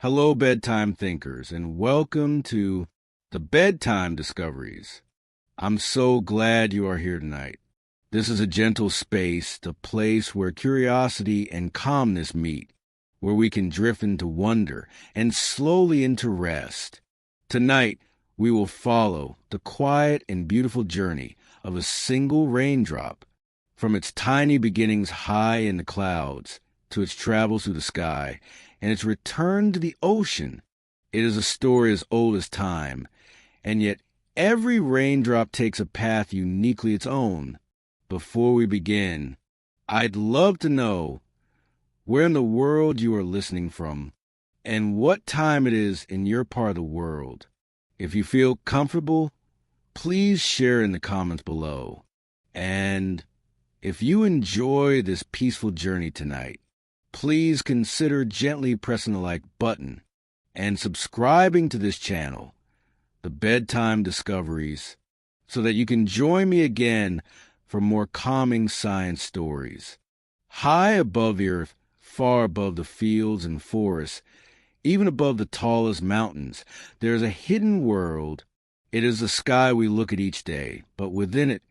Hello, bedtime thinkers, and welcome to the Bedtime Discoveries. I'm so glad you are here tonight. This is a gentle space, a place where curiosity and calmness meet, where we can drift into wonder and slowly into rest. Tonight, we will follow the quiet and beautiful journey of a single raindrop, from its tiny beginnings high in the clouds to its travels through the sky and its return to the ocean. It is a story as old as time, and yet every raindrop takes a path uniquely its own. Before we begin, I'd love to know where in the world you are listening from and what time it is in your part of the world. If you feel comfortable, please share in the comments below. And if you enjoy this peaceful journey tonight, please consider gently pressing the like button and subscribing to this channel, the Bedtime Discoveries, so that you can join me again for more calming science stories. High above the earth, far above the fields and forests, even above the tallest mountains, there is a hidden world. It is the sky we look at each day, but within it,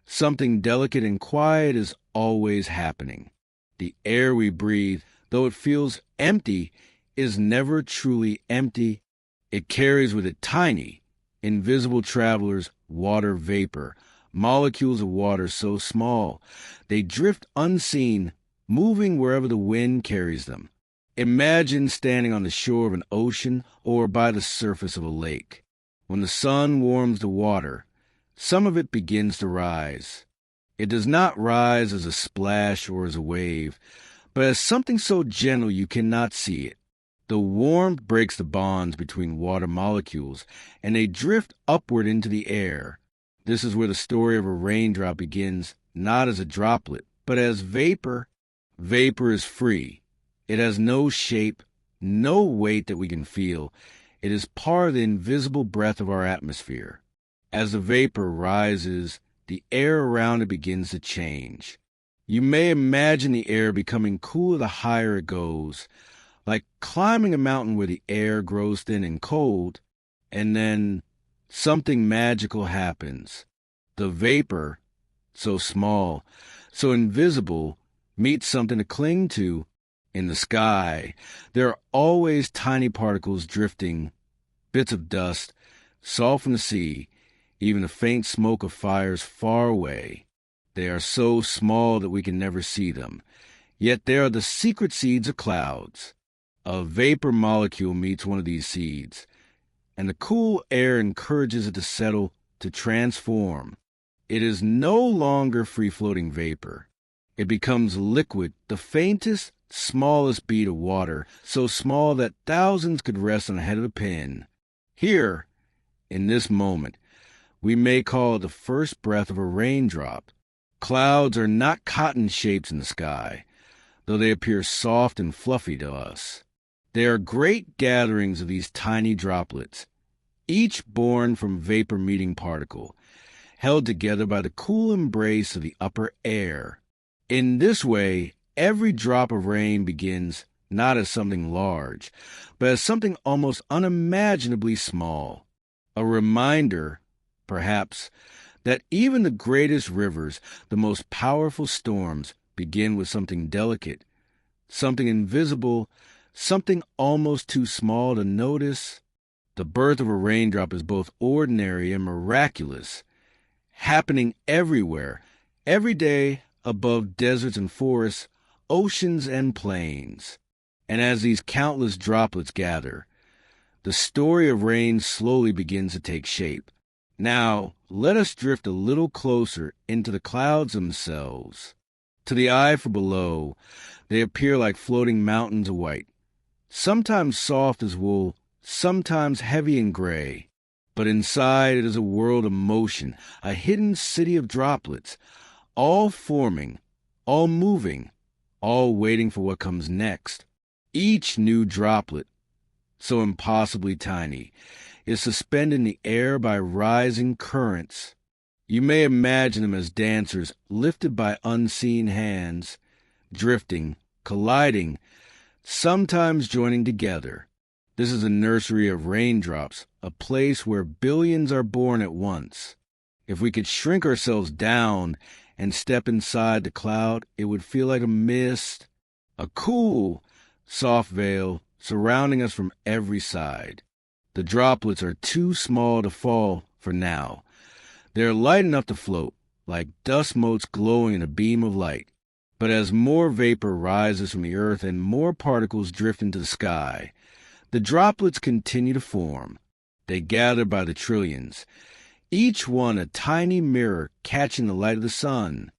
something delicate and quiet is always happening. The air we breathe, though it feels empty, is never truly empty. It carries with it tiny, invisible travelers, water vapor, molecules of water so small they drift unseen, moving wherever the wind carries them. Imagine standing on the shore of an ocean or by the surface of a lake. When the sun warms the water, some of it begins to rise. It does not rise as a splash or as a wave, but as something so gentle you cannot see it. The warmth breaks the bonds between water molecules, and they drift upward into the air. This is where the story of a raindrop begins, not as a droplet, but as vapor. Vapor is free. It has no shape, no weight that we can feel. It is part of the invisible breath of our atmosphere. As the vapor rises, the air around it begins to change. You may imagine the air becoming cooler the higher it goes, like climbing a mountain where the air grows thin and cold, and then something magical happens. The vapor, so small, so invisible, meets something to cling to. In the sky, there are always tiny particles drifting, bits of dust, salt from the sea, even the faint smoke of fires far away. They are so small that we can never see them. Yet they are the secret seeds of clouds. A vapor molecule meets one of these seeds, and the cool air encourages it to settle, to transform. It is no longer free-floating vapor. It becomes liquid, the faintest, smallest bead of water, so small that thousands could rest on the head of a pin. Here, in this moment, we may call it the first breath of a raindrop. Clouds are not cotton shapes in the sky, though they appear soft and fluffy to us. They are great gatherings of these tiny droplets, each born from vapor-meeting particle, held together by the cool embrace of the upper air. In this way, every drop of rain begins not as something large, but as something almost unimaginably small. A reminder, perhaps, that even the greatest rivers, the most powerful storms, begin with something delicate, something invisible, something almost too small to notice. The birth of a raindrop is both ordinary and miraculous, happening everywhere, every day, above deserts and forests, oceans and plains. And as these countless droplets gather, the story of rain slowly begins to take shape. Now, let us drift a little closer into the clouds themselves. To the eye from below, they appear like floating mountains of white, sometimes soft as wool, sometimes heavy and gray. But inside it is a world of motion, a hidden city of droplets, all forming, all moving, all waiting for what comes next. Each new droplet, so impossibly tiny, is suspended in the air by rising currents. You may imagine them as dancers lifted by unseen hands, drifting, colliding, sometimes joining together. This is a nursery of raindrops, a place where billions are born at once. If we could shrink ourselves down and step inside the cloud, it would feel like a mist, a cool, soft veil surrounding us from every side. The droplets are too small to fall for now. They're light enough to float, like dust motes glowing in a beam of light. But as more vapor rises from the earth and more particles drift into the sky, the droplets continue to form. They gather by the trillions, each one a tiny mirror catching the light of the sun.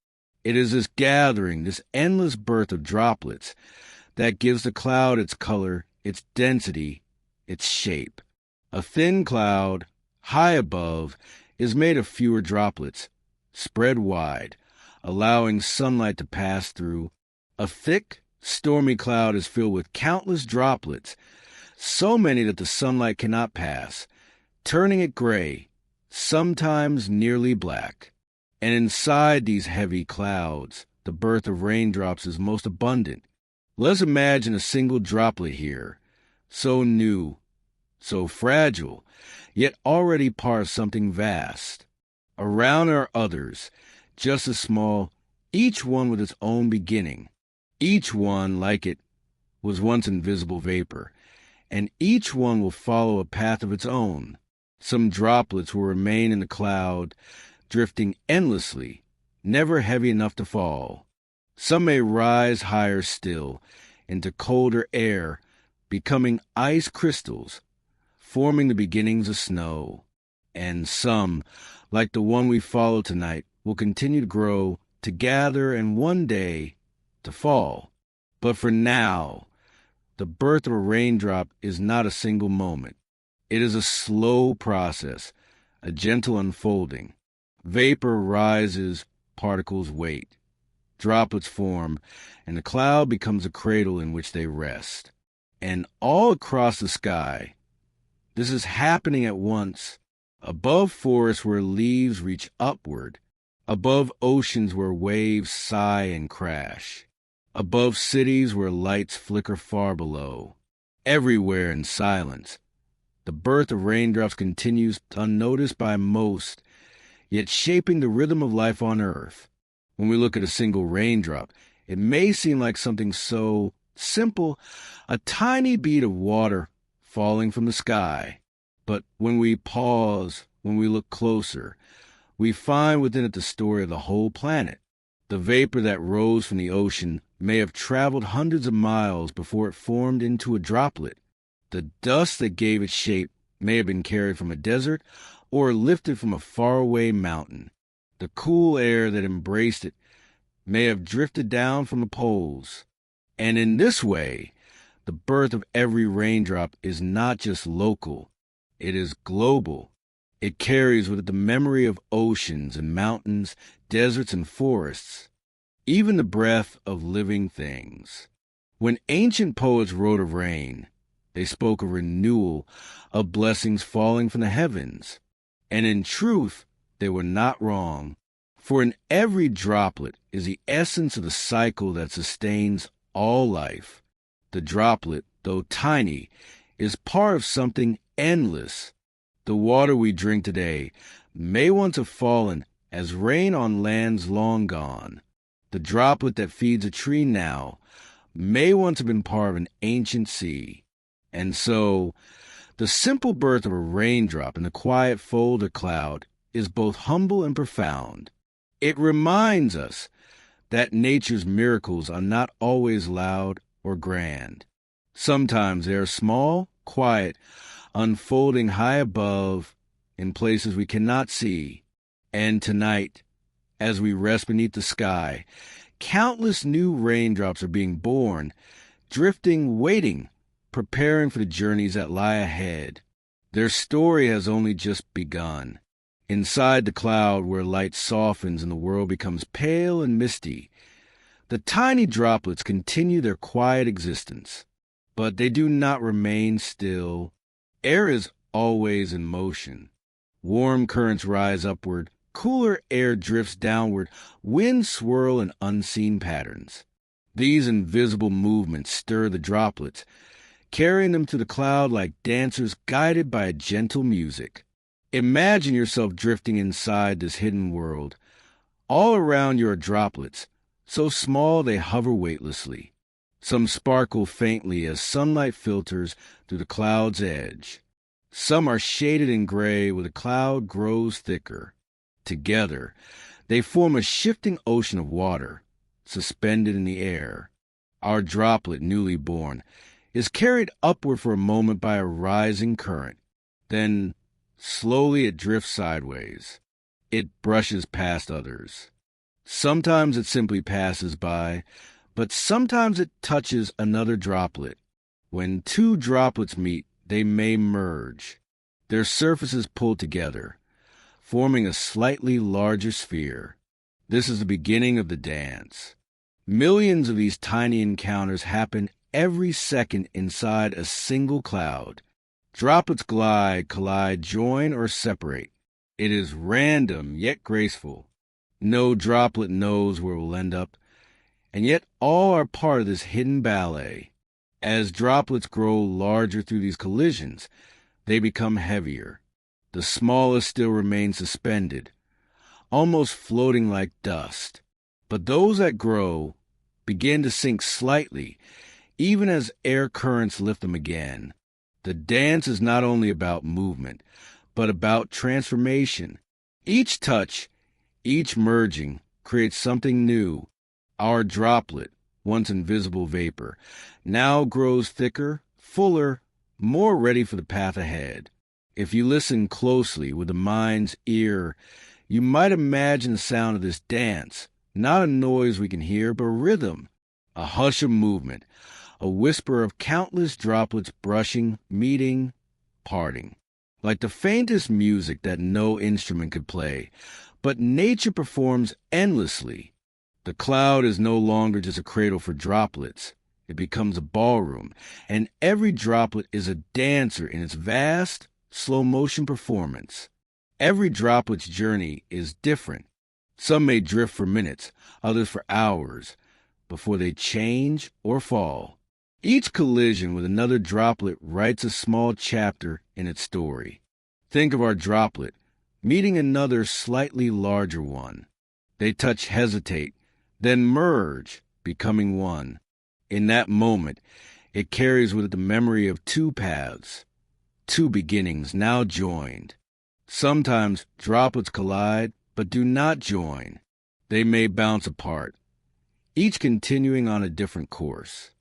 It is this gathering, this endless birth of droplets, that gives the cloud its color, its density, its shape. A thin cloud, high above, is made of fewer droplets, spread wide, allowing sunlight to pass through. A thick, stormy cloud is filled with countless droplets, so many that the sunlight cannot pass, turning it gray, sometimes nearly black. And inside these heavy clouds, the birth of raindrops is most abundant. Let's imagine a single droplet here, so new, so fragile, yet already part of something vast. Around are others, just as small, each one with its own beginning. Each one, like it, was once invisible vapor, and each one will follow a path of its own. Some droplets will remain in the cloud, drifting endlessly, never heavy enough to fall. Some may rise higher still, into colder air, becoming ice crystals, forming the beginnings of snow. And some, like the one we follow tonight, will continue to grow, to gather, and one day to fall. But for now, the birth of a raindrop is not a single moment. It is a slow process, a gentle unfolding. Vapor rises, particles wait. Droplets form, and the cloud becomes a cradle in which they rest. And all across the sky, this is happening at once. Above forests where leaves reach upward, above oceans where waves sigh and crash, above cities where lights flicker far below. Everywhere in silence, the birth of raindrops continues unnoticed by most, yet shaping the rhythm of life on earth. When we look at a single raindrop, it may seem like something so simple, a tiny bead of water falling from the sky. But when we pause, when we look closer, we find within it the story of the whole planet. The vapor that rose from the ocean may have traveled hundreds of miles before it formed into a droplet. The dust that gave it shape may have been carried from a desert or lifted from a faraway mountain. The cool air that embraced it may have drifted down from the poles. And in this way, the birth of every raindrop is not just local, it is global. It carries with it the memory of oceans and mountains, deserts and forests, even the breath of living things. When ancient poets wrote of rain, they spoke of renewal, of blessings falling from the heavens. And in truth, they were not wrong. For in every droplet is the essence of the cycle that sustains all life. The droplet, though tiny, is part of something endless. The water we drink today may once have fallen as rain on lands long gone. The droplet that feeds a tree now may once have been part of an ancient sea. And so, the simple birth of a raindrop in the quiet fold of cloud is both humble and profound. It reminds us that nature's miracles are not always loud or grand. Sometimes they are small, quiet, unfolding high above in places we cannot see. And tonight, as we rest beneath the sky, countless new raindrops are being born, drifting, waiting, preparing for the journeys that lie ahead. Their story has only just begun. Inside the cloud where light softens and the world becomes pale and misty, the tiny droplets continue their quiet existence. But they do not remain still. Air is always in motion. Warm currents rise upward, cooler air drifts downward, winds swirl in unseen patterns. These invisible movements stir the droplets, carrying them to the cloud like dancers guided by a gentle music. Imagine yourself drifting inside this hidden world. All around you are droplets, so small they hover weightlessly. Some sparkle faintly as sunlight filters through the cloud's edge. Some are shaded in gray where the cloud grows thicker. Together, they form a shifting ocean of water, suspended in the air. Our droplet, newly born, is carried upward for a moment by a rising current. Then, slowly it drifts sideways. It brushes past others. Sometimes it simply passes by, but sometimes it touches another droplet. When two droplets meet, they may merge. Their surfaces pull together, forming a slightly larger sphere. This is the beginning of the dance. Millions of these tiny encounters happen every second inside a single cloud. Droplets glide, collide, join, or separate. It is random yet graceful. No droplet knows where it will end up, and yet all are part of this hidden ballet. As droplets grow larger through these collisions, they become heavier. The smallest still remain suspended, almost floating like dust. But those that grow begin to sink slightly, even as air currents lift them again. The dance is not only about movement, but about transformation. Each touch, each merging, creates something new. Our droplet, once invisible vapor, now grows thicker, fuller, more ready for the path ahead. If you listen closely with the mind's ear, you might imagine the sound of this dance, not a noise we can hear, but rhythm, a hush of movement, a whisper of countless droplets brushing, meeting, parting. Like the faintest music that no instrument could play, but nature performs endlessly. The cloud is no longer just a cradle for droplets. It becomes a ballroom, and every droplet is a dancer in its vast, slow-motion performance. Every droplet's journey is different. Some may drift for minutes, others for hours, before they change or fall. Each collision with another droplet writes a small chapter in its story. Think of our droplet meeting another slightly larger one. They touch, hesitate, then merge, becoming one. In that moment, it carries with it the memory of two paths, two beginnings now joined. Sometimes droplets collide, but do not join. They may bounce apart, each continuing on a different course.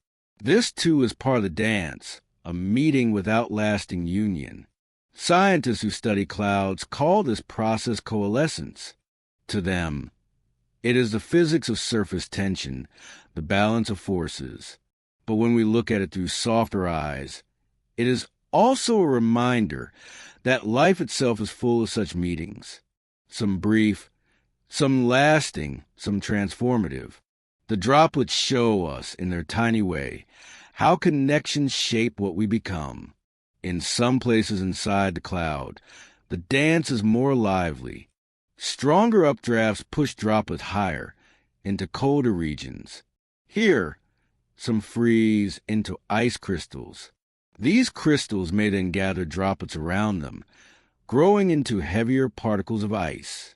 This, too, is part of the dance, a meeting without lasting union. Scientists who study clouds call this process coalescence. To them, it is the physics of surface tension, the balance of forces. But when we look at it through softer eyes, it is also a reminder that life itself is full of such meetings, some brief, some lasting, some transformative. The droplets show us, in their tiny way, how connections shape what we become. In some places inside the cloud, the dance is more lively. Stronger updrafts push droplets higher, into colder regions. Here, some freeze into ice crystals. These crystals may then gather droplets around them, growing into heavier particles of ice.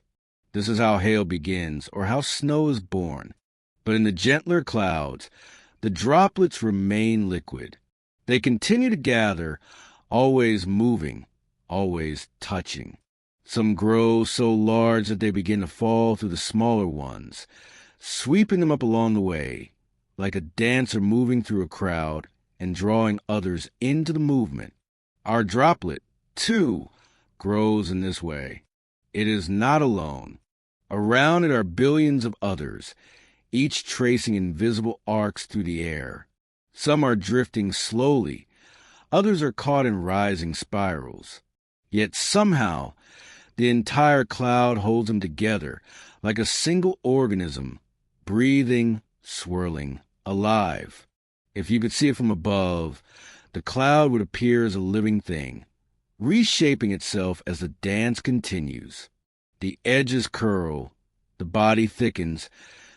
This is how hail begins, or how snow is born. But in the gentler clouds, the droplets remain liquid. They continue to gather, always moving, always touching. Some grow so large that they begin to fall through the smaller ones, sweeping them up along the way, like a dancer moving through a crowd and drawing others into the movement. Our droplet, too, grows in this way. It is not alone. Around it are billions of others, each tracing invisible arcs through the air. Some are drifting slowly, others are caught in rising spirals. Yet somehow, the entire cloud holds them together like a single organism, breathing, swirling, alive. If you could see it from above, the cloud would appear as a living thing, reshaping itself as the dance continues. The edges curl, the body thickens,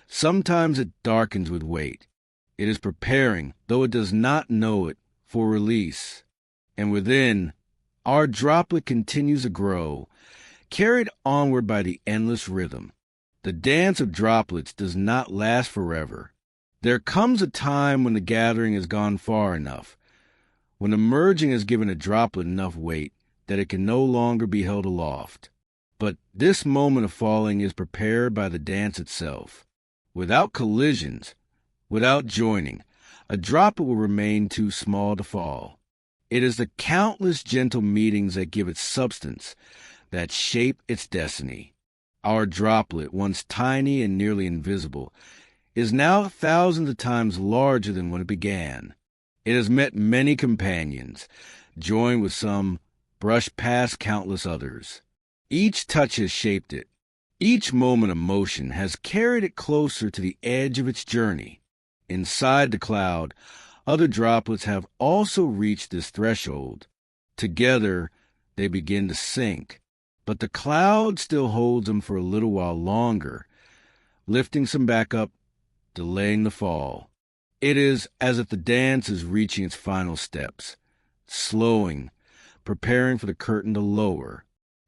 sometimes it darkens with weight. It is preparing, though it does not know it, for release. And within, our droplet continues to grow, carried onward by the endless rhythm. The dance of droplets does not last forever. There comes a time when the gathering has gone far enough, when the merging has given a droplet enough weight that it can no longer be held aloft. But this moment of falling is prepared by the dance itself. Without collisions, without joining, a droplet will remain too small to fall. It is the countless gentle meetings that give it substance, that shape its destiny. Our droplet, once tiny and nearly invisible, is now thousands of times larger than when it began. It has met many companions, joined with some, brushed past countless others. Each touch has shaped it. Each moment of motion has carried it closer to the edge of its journey. Inside the cloud, other droplets have also reached this threshold. Together, they begin to sink, but the cloud still holds them for a little while longer, lifting some back up, delaying the fall. It is as if the dance is reaching its final steps, slowing, preparing for the curtain to lower.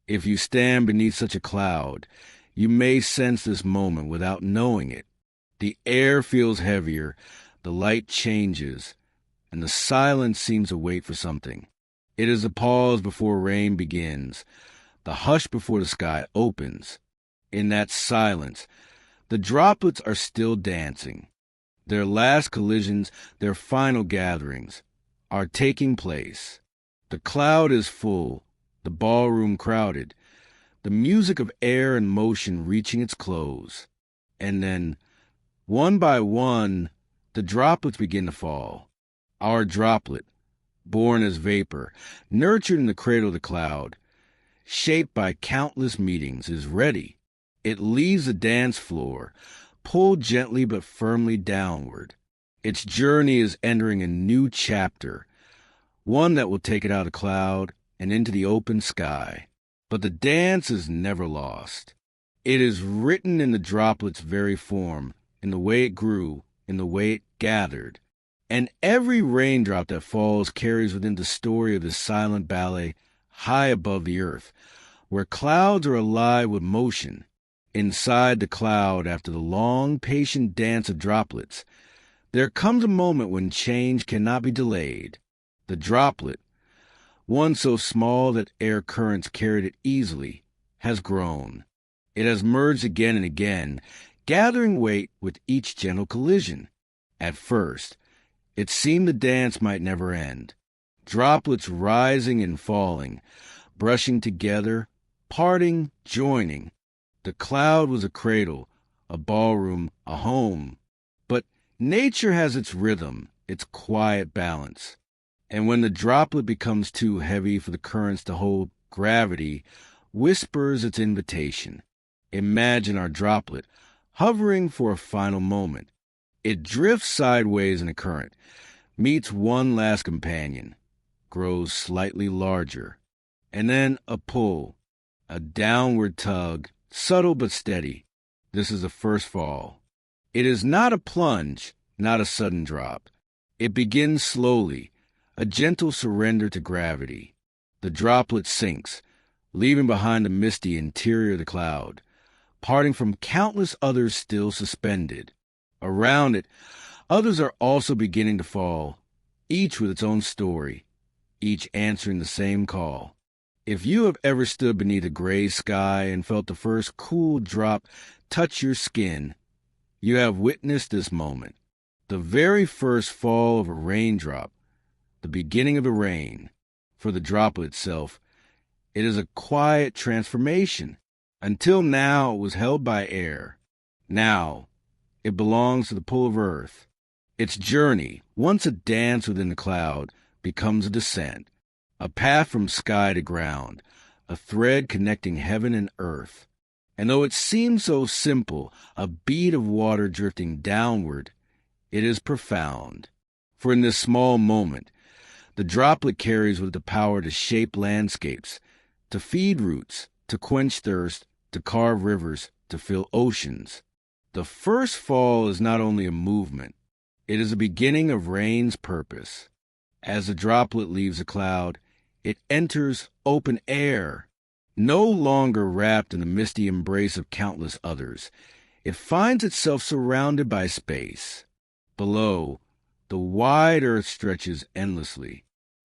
If you stand beneath such a cloud, you may sense this moment without knowing it. The air feels heavier, the light changes, and the silence seems to wait for something. It is a pause before rain begins, the hush before the sky opens. In that silence, the droplets are still dancing. Their last collisions, their final gatherings, are taking place. The cloud is full, the ballroom crowded, the music of air and motion reaching its close. And then, one by one, the droplets begin to fall. Our droplet, born as vapor, nurtured in the cradle of the cloud, shaped by countless meetings, is ready. It leaves the dance floor, pulled gently but firmly downward. Its journey is entering a new chapter, one that will take it out of the cloud and into the open sky. But the dance is never lost. It is written in the droplet's very form, in the way it grew, in the way it gathered. And every raindrop that falls carries within the story of this silent ballet high above the earth, where clouds are alive with motion. Inside the cloud, after the long, patient dance of droplets, there comes a moment when change cannot be delayed. The droplet, one so small that air currents carried it easily, has grown. It has merged again and again, gathering weight with each gentle collision. At first, it seemed the dance might never end. Droplets rising and falling, brushing together, parting, joining. The cloud was a cradle, a ballroom, a home. But nature has its rhythm, its quiet balance. And when the droplet becomes too heavy for the currents to hold, gravity whispers its invitation. Imagine our droplet hovering for a final moment. It drifts sideways in a current, meets one last companion, grows slightly larger, and then a pull, a downward tug, subtle but steady. This is the first fall. It is not a plunge, not a sudden drop. It begins slowly, a gentle surrender to gravity. The droplet sinks, leaving behind the misty interior of the cloud, parting from countless others still suspended. Around it, others are also beginning to fall, each with its own story, each answering the same call. If you have ever stood beneath a gray sky and felt the first cool drop touch your skin, you have witnessed this moment, the very first fall of a raindrop, the beginning of the rain. For the droplet itself, it is a quiet transformation. Until now, it was held by air. Now, it belongs to the pull of earth. Its journey, once a dance within the cloud, becomes a descent, a path from sky to ground, a thread connecting heaven and earth. And though it seems so simple, a bead of water drifting downward, it is profound. For in this small moment, the droplet carries with it the power to shape landscapes, to feed roots, to quench thirst, to carve rivers, to fill oceans. The first fall is not only a movement, it is a beginning of rain's purpose. As the droplet leaves the cloud, it enters open air, no longer wrapped in the misty embrace of countless others. It finds itself surrounded by space. Below, the wide earth stretches endlessly.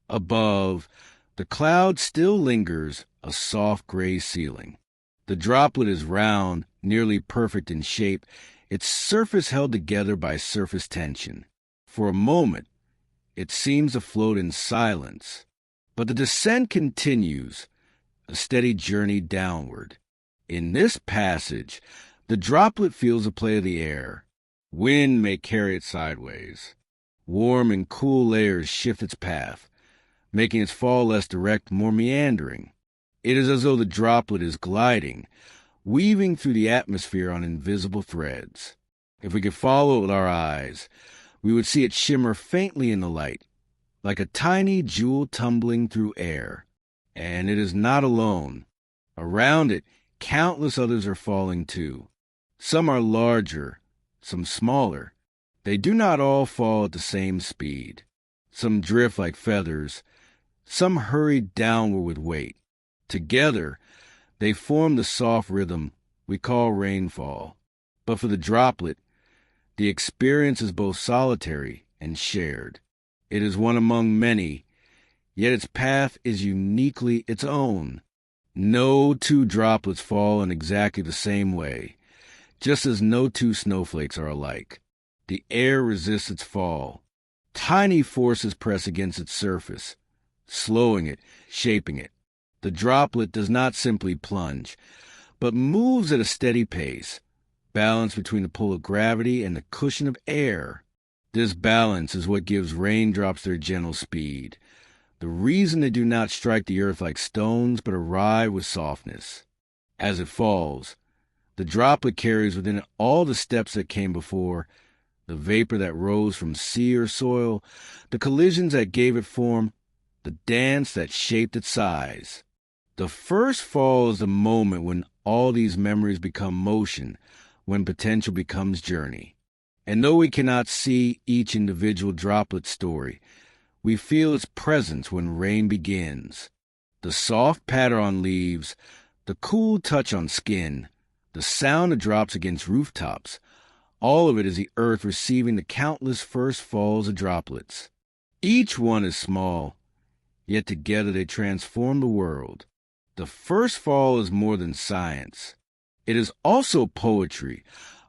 Above, the cloud still lingers, a soft gray ceiling. The droplet is round, nearly perfect in shape, its surface held together by surface tension. For a moment, it seems to float in silence. But the descent continues, a steady journey downward. In this passage, the droplet feels the play of the air. Wind may carry it sideways. Warm and cool layers shift its path, making its fall less direct, more meandering. It is as though the droplet is gliding, weaving through the atmosphere on invisible threads. If we could follow it with our eyes, we would see it shimmer faintly in the light, like a tiny jewel tumbling through air. And it is not alone. Around it, countless others are falling too. Some are larger, some smaller. They do not all fall at the same speed. Some drift like feathers, some hurry downward with weight. Together, they form the soft rhythm we call rainfall. But for the droplet, the experience is both solitary and shared. It is one among many, yet its path is uniquely its own. No two droplets fall in exactly the same way, just as no two snowflakes are alike. The air resists its fall. Tiny forces press against its surface, slowing it, shaping it. The droplet does not simply plunge, but moves at a steady pace, balanced between the pull of gravity and the cushion of air. This balance is what gives raindrops their gentle speed, the reason they do not strike the earth like stones but arrive with softness. As it falls, the droplet carries within it all the steps that came before, the vapor that rose from sea or soil, the collisions that gave it form, the dance that shaped its size. The first fall is the moment when all these memories become motion, when potential becomes journey. And though we cannot see each individual droplet's story, we feel its presence when rain begins. The soft patter on leaves, the cool touch on skin, the sound of drops against rooftops, all of it is the earth receiving the countless first falls of droplets. Each one is small, yet together they transform the world. The first fall is more than science. It is also poetry,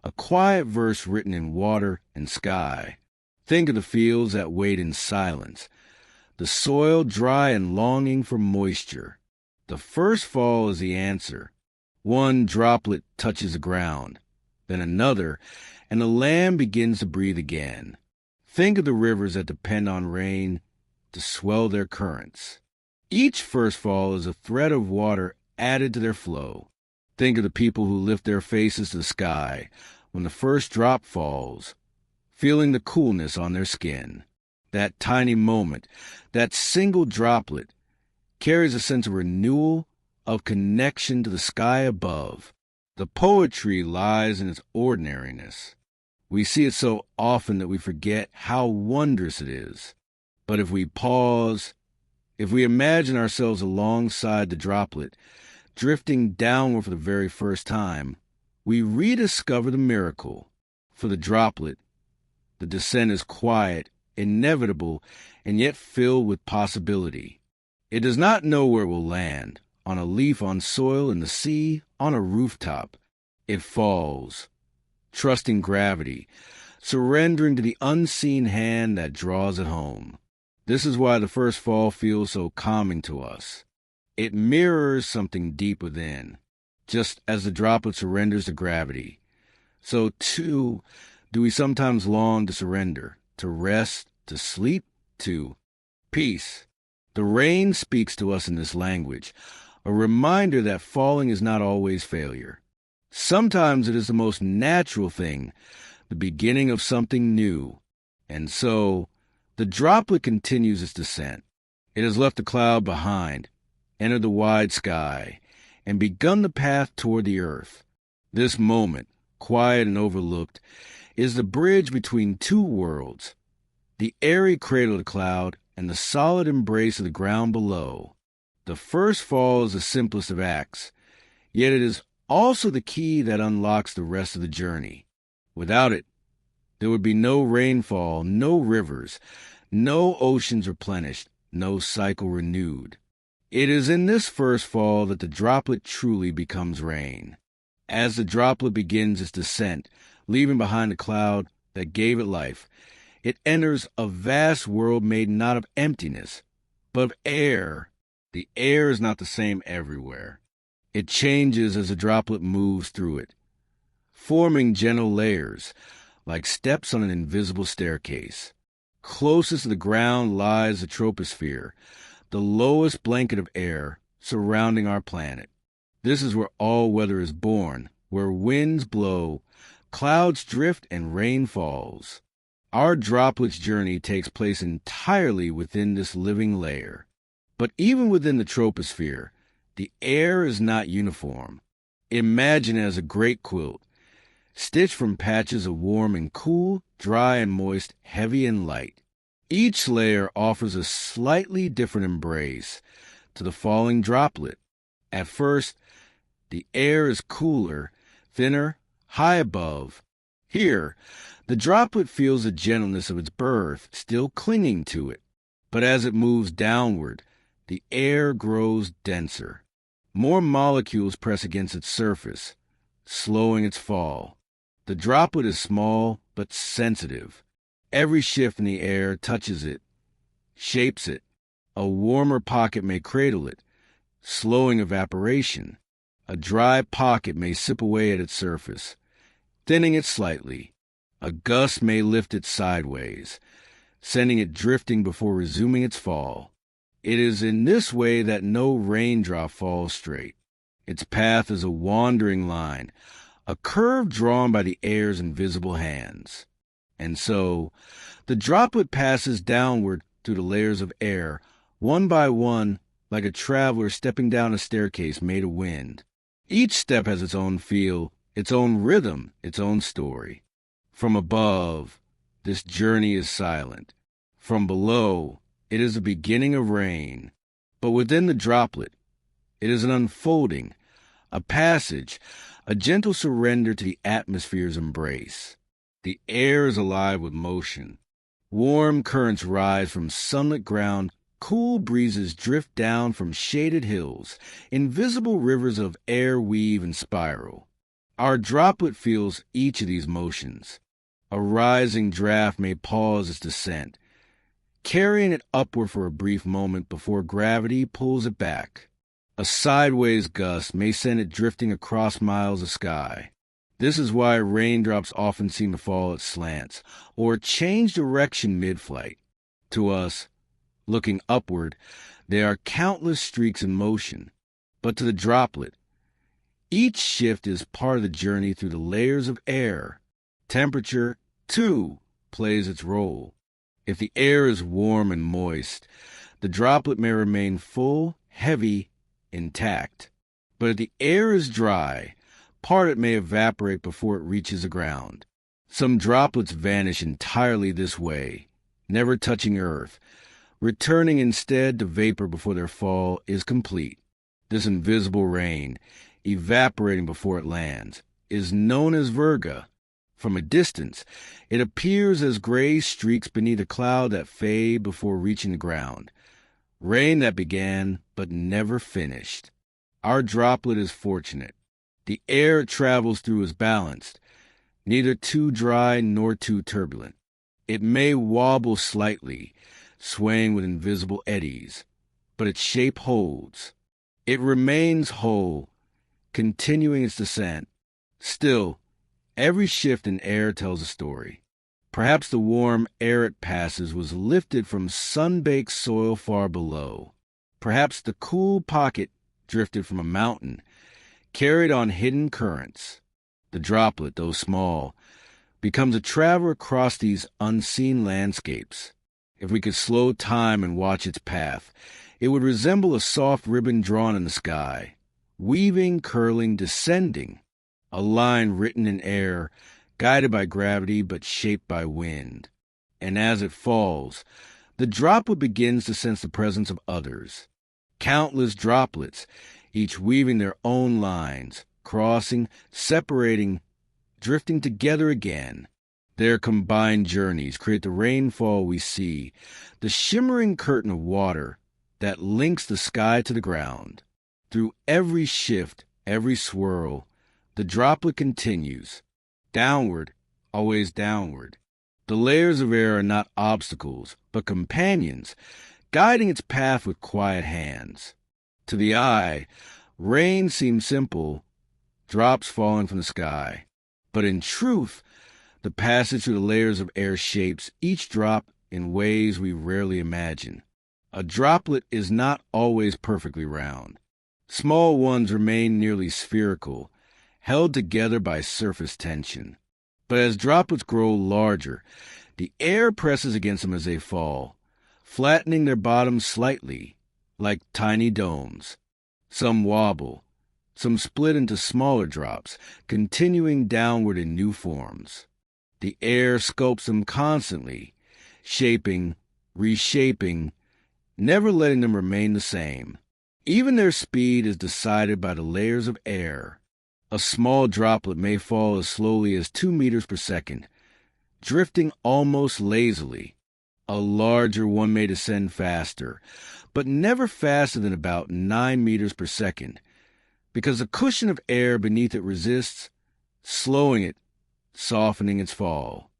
a quiet verse written in water and sky. Think of the fields that wait in silence, the soil dry and longing for moisture. The first fall is the answer. One droplet touches the ground, then another, and the land begins to breathe again. Think of the rivers that depend on rain to swell their currents. Each first fall is a thread of water added to their flow. Think of the people who lift their faces to the sky when the first drop falls, feeling the coolness on their skin. That tiny moment, that single droplet, carries a sense of renewal, of connection to the sky above. The poetry lies in its ordinariness. We see it so often that we forget how wondrous it is. But if we pause, if we imagine ourselves alongside the droplet, drifting downward for the very first time, we rediscover the miracle. For the droplet, the descent is quiet, inevitable, and yet filled with possibility. It does not know where it will land, on a leaf, on soil, in the sea, on a rooftop. It falls, trusting gravity, surrendering to the unseen hand that draws it home. This is why the first fall feels so calming to us. It mirrors something deep within. Just as the droplet surrenders to gravity, so too do we sometimes long to surrender, to rest, to sleep, to peace. The rain speaks to us in this language, a reminder that falling is not always failure. Sometimes it is the most natural thing, the beginning of something new. And so, the droplet continues its descent. It has left the cloud behind, entered the wide sky, and begun the path toward the earth. This moment, quiet and overlooked, is the bridge between two worlds, the airy cradle of the cloud and the solid embrace of the ground below. The first fall is the simplest of acts, yet it is also the key that unlocks the rest of the journey. Without it, there would be no rainfall, no rivers, no oceans replenished, no cycle renewed. It is in this first fall that the droplet truly becomes rain. As the droplet begins its descent, leaving behind the cloud that gave it life, it enters a vast world made not of emptiness, but of air. The air is not the same everywhere. It changes as the droplet moves through it, forming gentle layers, like steps on an invisible staircase. Closest to the ground lies the troposphere, the lowest blanket of air surrounding our planet. This is where all weather is born, where winds blow, clouds drift, and rain falls. Our droplet's journey takes place entirely within this living layer. But even within the troposphere, the air is not uniform. Imagine it as a great quilt, stitched from patches of warm and cool, dry and moist, heavy and light. Each layer offers a slightly different embrace to the falling droplet. At first, the air is cooler, thinner, high above. Here, the droplet feels the gentleness of its birth still clinging to it. But as it moves downward, the air grows denser. More molecules press against its surface, slowing its fall. The droplet is small but sensitive. Every shift in the air touches it, shapes it. A warmer pocket may cradle it, slowing evaporation. A dry pocket may sip away at its surface, thinning it slightly. A gust may lift it sideways, sending it drifting before resuming its fall. It is in this way that no raindrop falls straight. Its path is a wandering line, a curve drawn by the air's invisible hands. And so, the droplet passes downward through the layers of air, one by one, like a traveler stepping down a staircase made of wind. Each step has its own feel, its own rhythm, its own story. From above, this journey is silent. From below, it is the beginning of rain. But within the droplet, it is an unfolding, a passage, a gentle surrender to the atmosphere's embrace. The air is alive with motion. Warm currents rise from sunlit ground, cool breezes drift down from shaded hills, invisible rivers of air weave and spiral. Our droplet feels each of these motions. A rising draft may pause its descent, carrying it upward for a brief moment before gravity pulls it back. A sideways gust may send it drifting across miles of sky. This is why raindrops often seem to fall at slants or change direction mid-flight. To us, looking upward, there are countless streaks in motion. But to the droplet, each shift is part of the journey through the layers of air. Temperature, too, plays its role. If the air is warm and moist, the droplet may remain full, heavy, intact. But if the air is dry, part of it may evaporate before it reaches the ground. Some droplets vanish entirely this way, never touching earth, returning instead to vapor before their fall is complete. This invisible rain, evaporating before it lands, is known as virga. From a distance, it appears as gray streaks beneath a cloud that fade before reaching the ground. Rain that began but never finished. Our droplet is fortunate. The air it travels through is balanced, neither too dry nor too turbulent. It may wobble slightly, swaying with invisible eddies, but its shape holds. It remains whole, continuing its descent. Still, every shift in air tells a story. Perhaps the warm air it passes was lifted from sun-baked soil far below. Perhaps the cool pocket drifted from a mountain, carried on hidden currents. The droplet, though small, becomes a traveler across these unseen landscapes. If we could slow time and watch its path, it would resemble a soft ribbon drawn in the sky, weaving, curling, descending, a line written in air, guided by gravity but shaped by wind. And as it falls, The droplet begins to sense the presence of others. Countless droplets, each weaving their own lines, crossing, separating, drifting together again. Their combined journeys create the rainfall we see, the shimmering curtain of water that links the sky to the ground. Through every shift, every swirl, the droplet continues. Downward, always downward. The layers of air are not obstacles, but companions, guiding its path with quiet hands. To the eye, rain seems simple, drops falling from the sky. But in truth, the passage through the layers of air shapes each drop in ways we rarely imagine. A droplet is not always perfectly round. Small ones remain nearly spherical, held together by surface tension. But as droplets grow larger, the air presses against them as they fall, flattening their bottoms slightly, like tiny domes. Some wobble, some split into smaller drops, continuing downward in new forms. The air sculpts them constantly, shaping, reshaping, never letting them remain the same. Even their speed is decided by the layers of air. A small droplet may fall as slowly as 2 meters per second, drifting almost lazily. A larger one may descend faster, but never faster than about 9 meters per second, because the cushion of air beneath it resists, slowing it, softening its fall.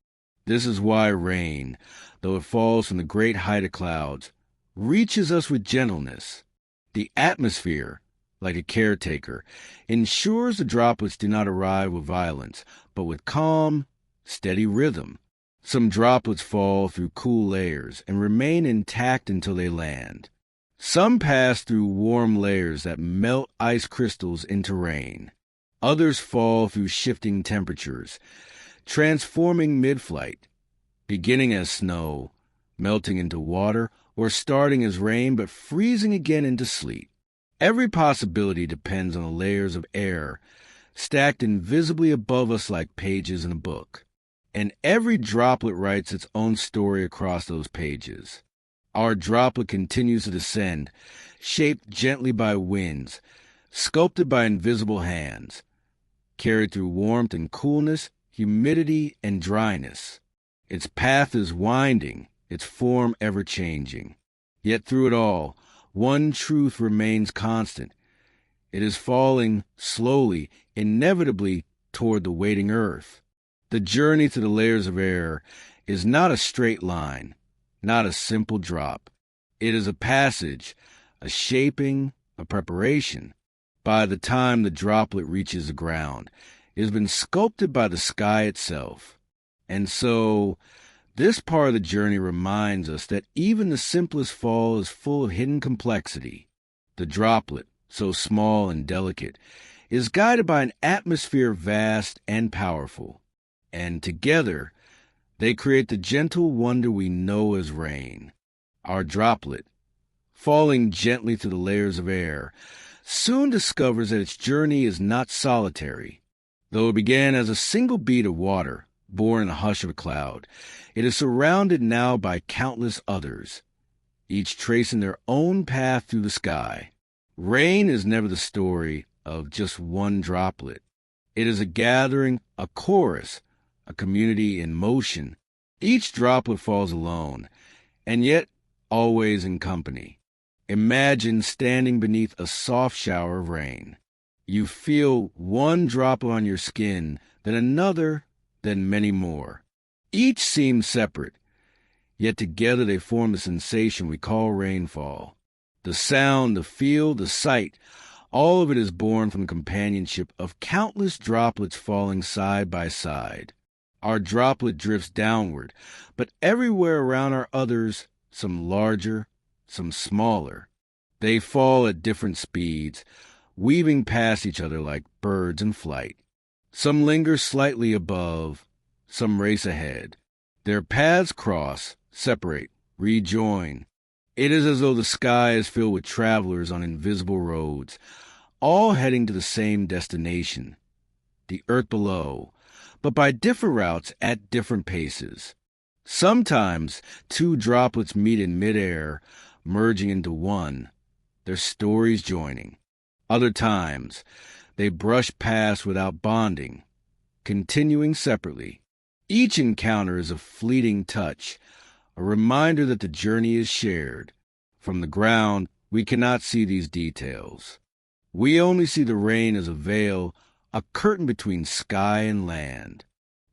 This is why rain, though it falls from the great height of clouds, reaches us with gentleness. The atmosphere, like a caretaker, ensures the droplets do not arrive with violence, but with calm, steady rhythm. Some droplets fall through cool layers and remain intact until they land. Some pass through warm layers that melt ice crystals into rain. Others fall through shifting temperatures, transforming mid-flight, beginning as snow, melting into water, or starting as rain but freezing again into sleet. Every possibility depends on the layers of air stacked invisibly above us like pages in a book. And every droplet writes its own story across those pages. Our droplet continues to descend, shaped gently by winds, sculpted by invisible hands, carried through warmth and coolness, humidity and dryness. Its path is winding, its form ever-changing. Yet through it all, one truth remains constant. It is falling slowly, inevitably, toward the waiting earth. The journey to the layers of air is not a straight line, not a simple drop. It is a passage, a shaping, a preparation. By the time the droplet reaches the ground, it has been sculpted by the sky itself. And so, this part of the journey reminds us that even the simplest fall is full of hidden complexity. The droplet, so small and delicate, is guided by an atmosphere vast and powerful. And together, they create the gentle wonder we know as rain. Our droplet, falling gently through the layers of air, soon discovers that its journey is not solitary. Though it began as a single bead of water, born in the hush of a cloud, it is surrounded now by countless others, each tracing their own path through the sky. Rain is never the story of just one droplet. It is a gathering, a chorus, a community in motion. Each droplet falls alone, and yet always in company. Imagine standing beneath a soft shower of rain. You feel one droplet on your skin, then another, then many more. Each seems separate, yet together they form the sensation we call rainfall. The sound, the feel, the sight, all of it is born from the companionship of countless droplets falling side by side. Our droplet drifts downward, but everywhere around are others, some larger, some smaller. They fall at different speeds, weaving past each other like birds in flight. Some linger slightly above, some race ahead. Their paths cross, separate, rejoin. It is as though the sky is filled with travelers on invisible roads, all heading to the same destination, the earth below, but by different routes at different paces. Sometimes two droplets meet in midair, merging into one, their stories joining. Other times, they brush past without bonding, continuing separately. Each encounter is a fleeting touch, a reminder that the journey is shared. From the ground, we cannot see these details. We only see the rain as a veil, a curtain between sky and land.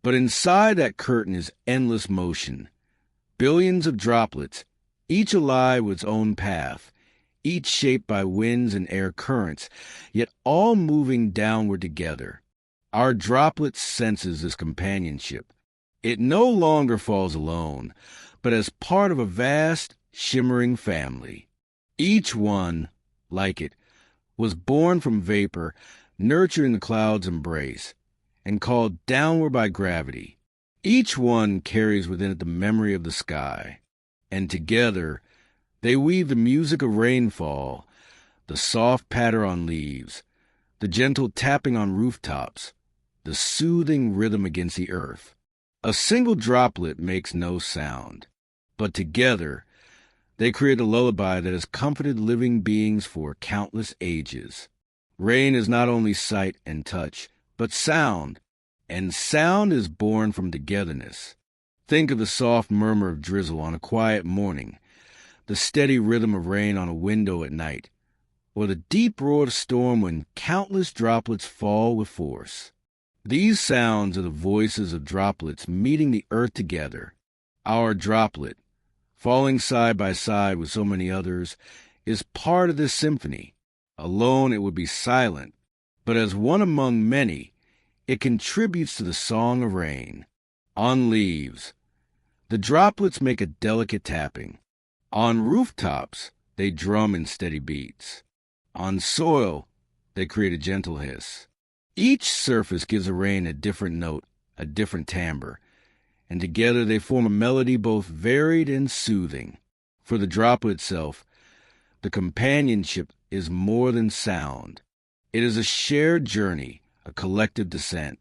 But inside that curtain is endless motion. Billions of droplets, each alive with its own path, each shaped by winds and air currents, yet all moving downward together. Our droplet senses this companionship. It no longer falls alone, but as part of a vast, shimmering family. Each one, like it, was born from vapor, nurtured in the cloud's embrace, and called downward by gravity. Each one carries within it the memory of the sky, and together they weave the music of rainfall, the soft patter on leaves, the gentle tapping on rooftops, the soothing rhythm against the earth. A single droplet makes no sound, but together they create a lullaby that has comforted living beings for countless ages. Rain is not only sight and touch, but sound, and sound is born from togetherness. Think of the soft murmur of drizzle on a quiet morning, the steady rhythm of rain on a window at night, or the deep roar of storm when countless droplets fall with force. These sounds are the voices of droplets meeting the earth together. Our droplet, falling side by side with so many others, is part of this symphony. Alone it would be silent, but as one among many, it contributes to the song of rain. On leaves, the droplets make a delicate tapping. On rooftops, they drum in steady beats. On soil, they create a gentle hiss. Each surface gives the rain a different note, a different timbre, and together they form a melody both varied and soothing. For the droplet itself, the companionship is more than sound. It is a shared journey, a collective descent.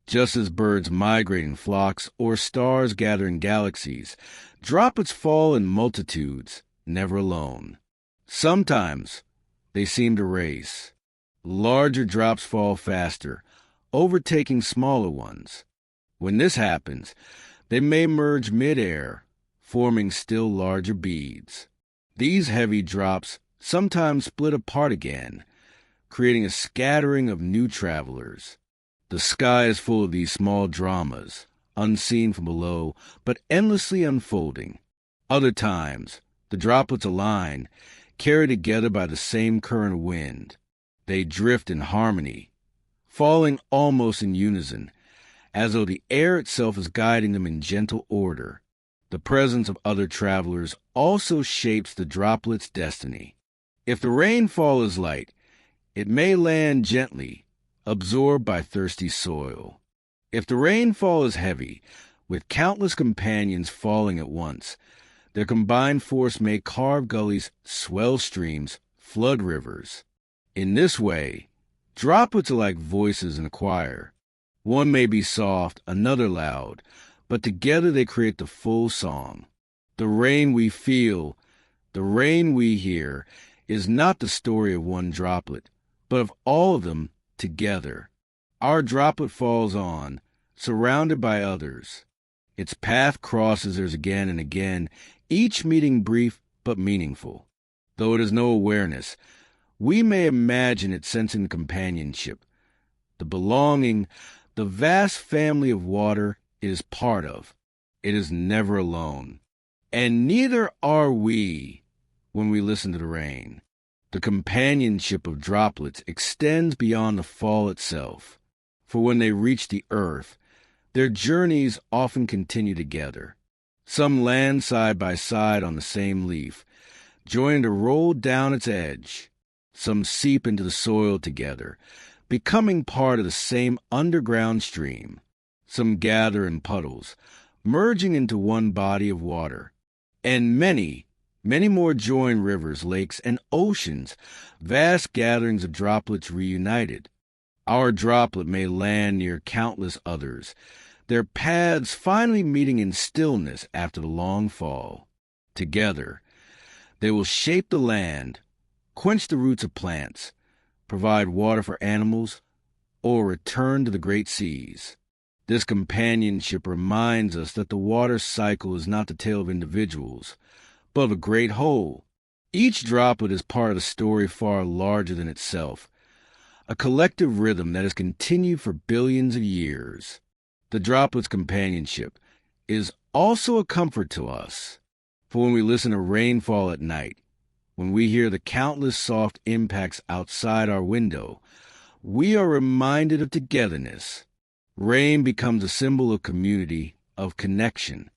Just as birds migrate in flocks or stars gather in galaxies, droplets fall in multitudes, never alone. Sometimes they seem to race. Larger drops fall faster, overtaking smaller ones. When this happens, they may merge midair, forming still larger beads. These heavy drops sometimes split apart again, creating a scattering of new travelers. The sky is full of these small dramas, unseen from below, but endlessly unfolding. Other times, the droplets align, carried together by the same current of wind. They drift in harmony, falling almost in unison, as though the air itself is guiding them in gentle order. The presence of other travelers also shapes the droplet's destiny. If the rainfall is light, it may land gently, absorbed by thirsty soil. If the rainfall is heavy, with countless companions falling at once, their combined force may carve gullies, swell streams, flood rivers. In this way, droplets are like voices in a choir. One may be soft, another loud, but together they create the full song. The rain we feel, the rain we hear, is not the story of one droplet, but of all of them together. Our droplet falls on, surrounded by others. Its path crosses theirs again and again, each meeting brief but meaningful. Though it has no awareness, we may imagine it sensing the companionship, the belonging, the vast family of water it is part of. It is never alone. And neither are we when we listen to the rain. The companionship of droplets extends beyond the fall itself, for when they reach the earth, their journeys often continue together. Some land side by side on the same leaf, joining to roll down its edge. Some seep into the soil together, becoming part of the same underground stream. Some gather in puddles, merging into one body of water. And many more join rivers, lakes, and oceans, vast gatherings of droplets reunited. Our droplet may land near countless others, their paths finally meeting in stillness after the long fall. Together, they will shape the land, quench the roots of plants, provide water for animals, or return to the great seas. This companionship reminds us that the water cycle is not the tale of individuals, but of a great whole. Each droplet is part of a story far larger than itself, a collective rhythm that has continued for billions of years. The droplet's companionship is also a comfort to us, for when we listen to rainfall at night, when we hear the countless soft impacts outside our window, we are reminded of togetherness. Rain becomes a symbol of community, of connection.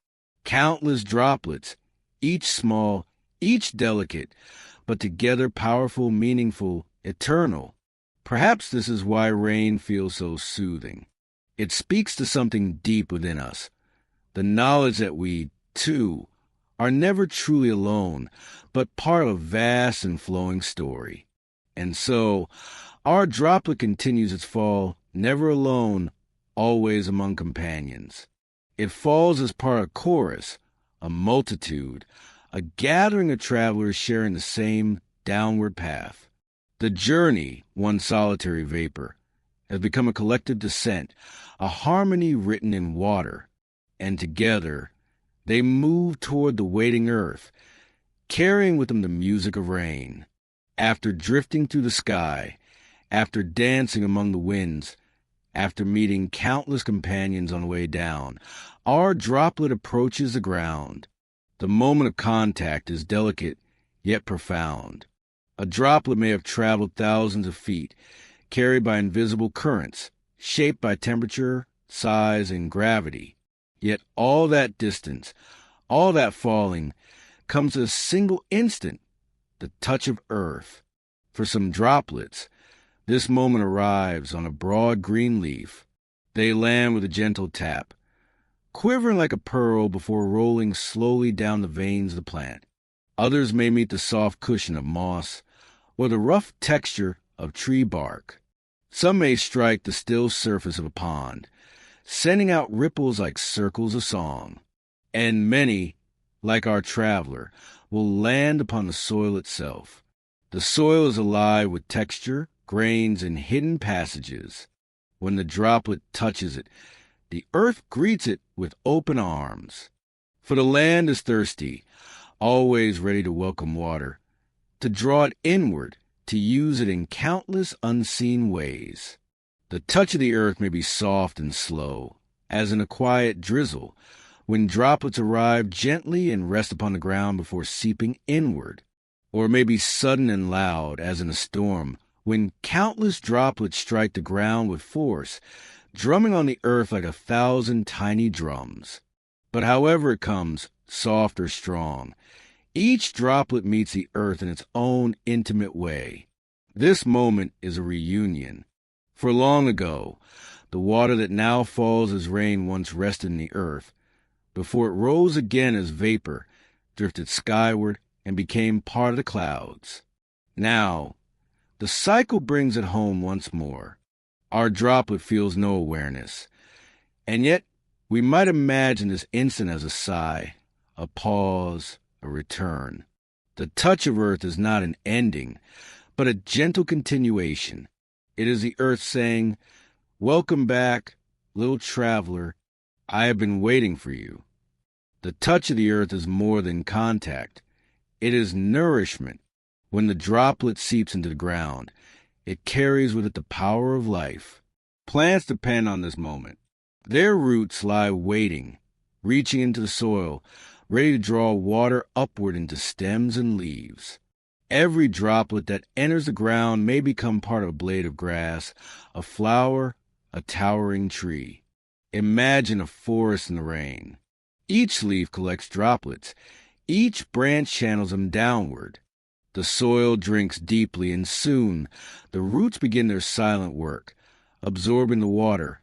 Countless droplets, each small, each delicate, but together powerful, meaningful, eternal. Perhaps this is why rain feels so soothing. It speaks to something deep within us, the knowledge that we, too, are never truly alone, but part of a vast and flowing story. And so, our droplet continues its fall, never alone, always among companions. It falls as part of a chorus, a multitude, a gathering of travelers sharing the same downward path. The journey, one solitary vapor, has become a collective descent, a harmony written in water, and together they move toward the waiting earth, carrying with them the music of rain. After drifting through the sky, after dancing among the winds, after meeting countless companions on the way down, our droplet approaches the ground. The moment of contact is delicate yet profound. A droplet may have traveled thousands of feet, carried by invisible currents, shaped by temperature, size, and gravity. Yet all that distance, all that falling, comes at a single instant, the touch of earth. For some droplets, this moment arrives on a broad green leaf. They land with a gentle tap, quivering like a pearl before rolling slowly down the veins of the plant. Others may meet the soft cushion of moss or the rough texture of tree bark. Some may strike the still surface of a pond, sending out ripples like circles of song. And many, like our traveler, will land upon the soil itself. The soil is alive with texture, grains, and hidden passages. When the droplet touches it, the earth greets it with open arms. For the land is thirsty, always ready to welcome water, to draw it inward, to use it in countless unseen ways. The touch of the earth may be soft and slow, as in a quiet drizzle, when droplets arrive gently and rest upon the ground before seeping inward. Or it may be sudden and loud, as in a storm, when countless droplets strike the ground with force, drumming on the earth like 1,000 tiny drums. But however it comes, soft or strong, each droplet meets the earth in its own intimate way. This moment is a reunion. For long ago, the water that now falls as rain once rested in the earth, before it rose again as vapor, drifted skyward, and became part of the clouds. Now, the cycle brings it home once more. Our droplet feels no awareness, and yet we might imagine this instant as a sigh, a pause, a return. The touch of earth is not an ending, but a gentle continuation. It is the earth saying, "Welcome back, little traveler. I have been waiting for you." The touch of the earth is more than contact. It is nourishment. When the droplet seeps into the ground, it carries with it the power of life. Plants depend on this moment. Their roots lie waiting, reaching into the soil, ready to draw water upward into stems and leaves. Every droplet that enters the ground may become part of a blade of grass, a flower, a towering tree. Imagine a forest in the rain. Each leaf collects droplets. Each branch channels them downward. The soil drinks deeply, and soon the roots begin their silent work, absorbing the water,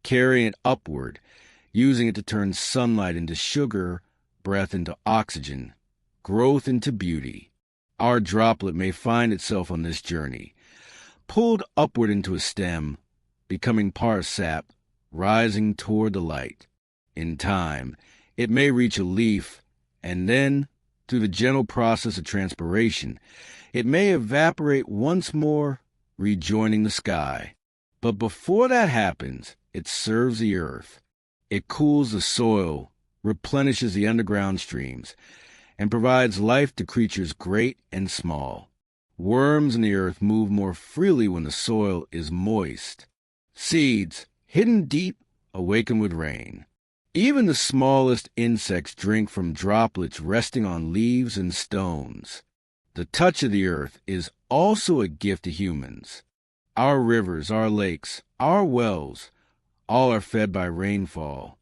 carrying it upward, using it to turn sunlight into sugar, breath into oxygen, growth into beauty. Our droplet may find itself on this journey, pulled upward into a stem, becoming part of sap, rising toward the light. In time, it may reach a leaf, and then, through the gentle process of transpiration, it may evaporate once more, rejoining the sky. But before that happens, it serves the earth. It cools the soil, replenishes the underground streams, and provides life to creatures great and small. Worms in the earth move more freely when the soil is moist. Seeds, hidden deep, awaken with rain. Even the smallest insects drink from droplets resting on leaves and stones. The touch of the earth is also a gift to humans. Our rivers, our lakes, our wells, all are fed by rainfall.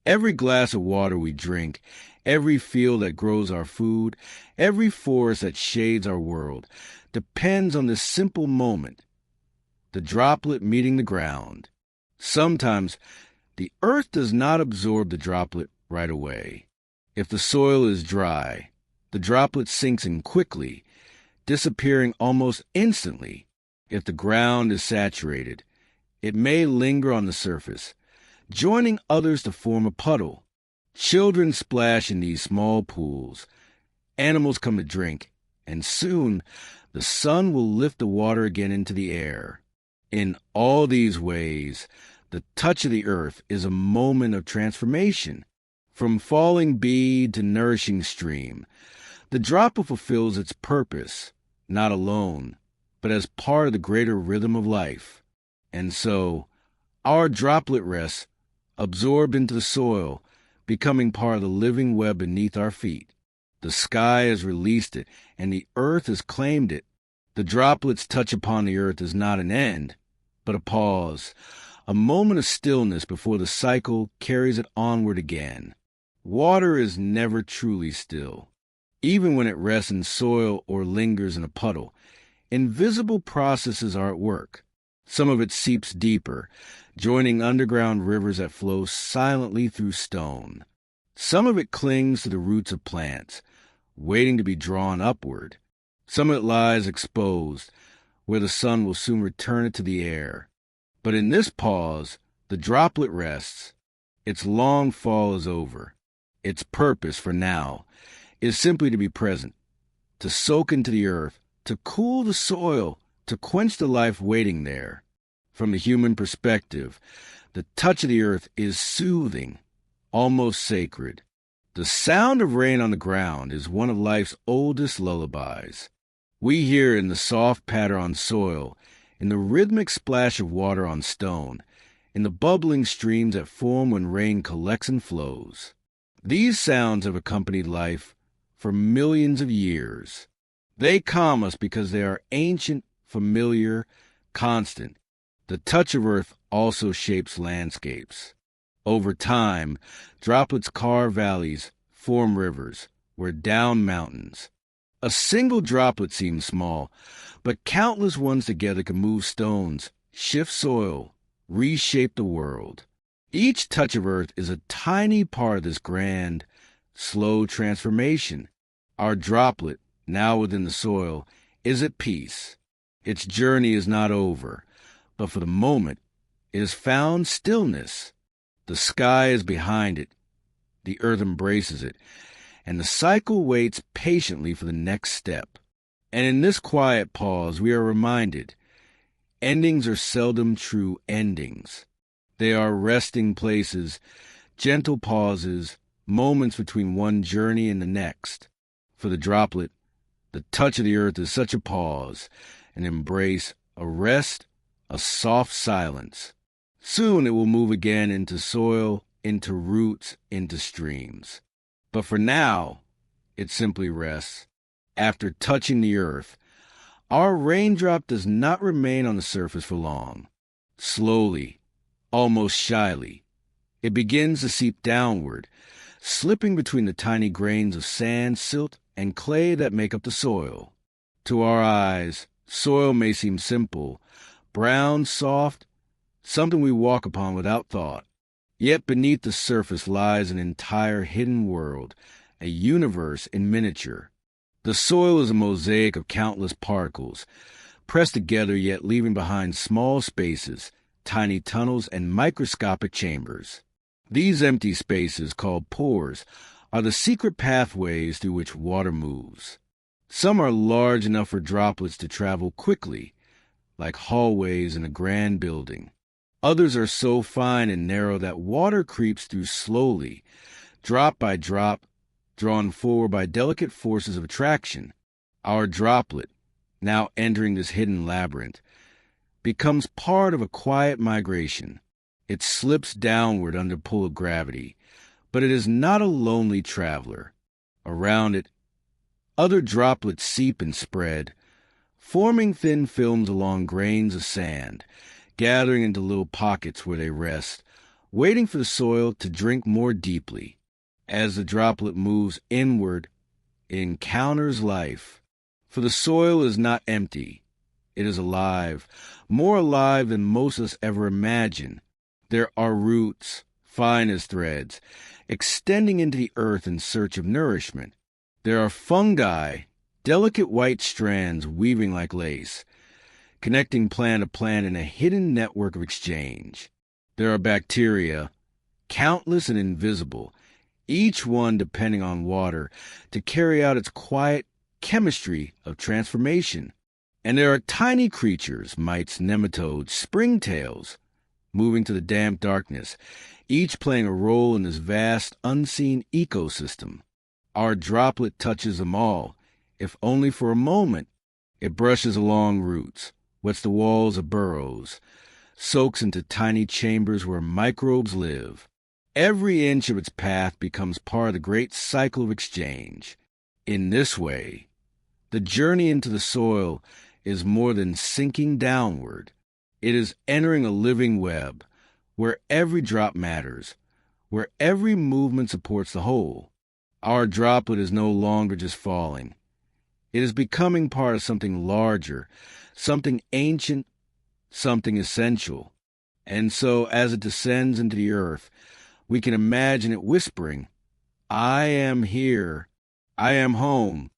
Every glass of water we drink, every field that grows our food, every forest that shades our world, depends on this simple moment, the droplet meeting the ground. Sometimes the earth does not absorb the droplet right away. If the soil is dry, the droplet sinks in quickly, disappearing almost instantly. If the ground is saturated, it may linger on the surface, joining others to form a puddle. Children splash in these small pools. Animals come to drink, and soon the sun will lift the water again into the air. In all these ways, the touch of the earth is a moment of transformation. From falling bead to nourishing stream, the droplet fulfills its purpose, not alone, but as part of the greater rhythm of life. And so, our droplet rests, absorbed into the soil, becoming part of the living web beneath our feet. The sky has released it, and the earth has claimed it. The droplet's touch upon the earth is not an end, but a pause, a moment of stillness before the cycle carries it onward again. Water is never truly still. Even when it rests in soil or lingers in a puddle, invisible processes are at work. Some of it seeps deeper, joining underground rivers that flow silently through stone. Some of it clings to the roots of plants, waiting to be drawn upward. Some of it lies exposed, where the sun will soon return it to the air. But in this pause, the droplet rests. Its long fall is over. Its purpose, for now, is simply to be present, to soak into the earth, to cool the soil, to quench the life waiting there. From the human perspective, the touch of the earth is soothing, almost sacred. The sound of rain on the ground is one of life's oldest lullabies. We hear it in the soft patter on soil, in the rhythmic splash of water on stone, in the bubbling streams that form when rain collects and flows. These sounds have accompanied life for millions of years. They calm us because they are ancient, familiar, constant. The touch of earth also shapes landscapes. Over time, droplets carve valleys, form rivers, wear down mountains. A single droplet seems small, but countless ones together can move stones, shift soil, reshape the world. Each touch of earth is a tiny part of this grand, slow transformation. Our droplet, now within the soil, is at peace. Its journey is not over, but for the moment, it has found stillness. The sky is behind it, the earth embraces it, and the cycle waits patiently for the next step. And in this quiet pause, we are reminded, endings are seldom true endings. They are resting places, gentle pauses, moments between one journey and the next. For the droplet, the touch of the earth is such a pause, an embrace, a rest, a soft silence. Soon it will move again into soil, into roots, into streams. But for now, it simply rests. After touching the earth, our raindrop does not remain on the surface for long. Slowly, almost shyly, it begins to seep downward, slipping between the tiny grains of sand, silt, and clay that make up the soil. To our eyes, soil may seem simple, brown, soft, something we walk upon without thought. Yet beneath the surface lies an entire hidden world, a universe in miniature. The soil is a mosaic of countless particles, pressed together yet leaving behind small spaces, tiny tunnels, and microscopic chambers. These empty spaces, called pores, are the secret pathways through which water moves. Some are large enough for droplets to travel quickly, like hallways in a grand building. Others are so fine and narrow that water creeps through slowly, drop by drop, drawn forward by delicate forces of attraction. Our droplet, now entering this hidden labyrinth, becomes part of a quiet migration. It slips downward under pull of gravity, but it is not a lonely traveler. Around it, other droplets seep and spread, forming thin films along grains of sand, gathering into little pockets where they rest, waiting for the soil to drink more deeply. As the droplet moves inward, it encounters life. For the soil is not empty. It is alive, more alive than most of us ever imagine. There are roots, fine as threads, extending into the earth in search of nourishment. There are fungi, delicate white strands weaving like lace, connecting plant to plant in a hidden network of exchange. There are bacteria, countless and invisible, each one depending on water to carry out its quiet chemistry of transformation. And there are tiny creatures, mites, nematodes, springtails, moving to the damp darkness, each playing a role in this vast, unseen ecosystem. Our droplet touches them all, if only for a moment. It brushes along roots, wets the walls of burrows, soaks into tiny chambers where microbes live. Every inch of its path becomes part of the great cycle of exchange. In this way, the journey into the soil is more than sinking downward. It is entering a living web, where every drop matters, where every movement supports the whole. Our droplet is no longer just falling. It is becoming part of something larger, something ancient, something essential. And so, as it descends into the earth, we can imagine it whispering, "I am here. I am home.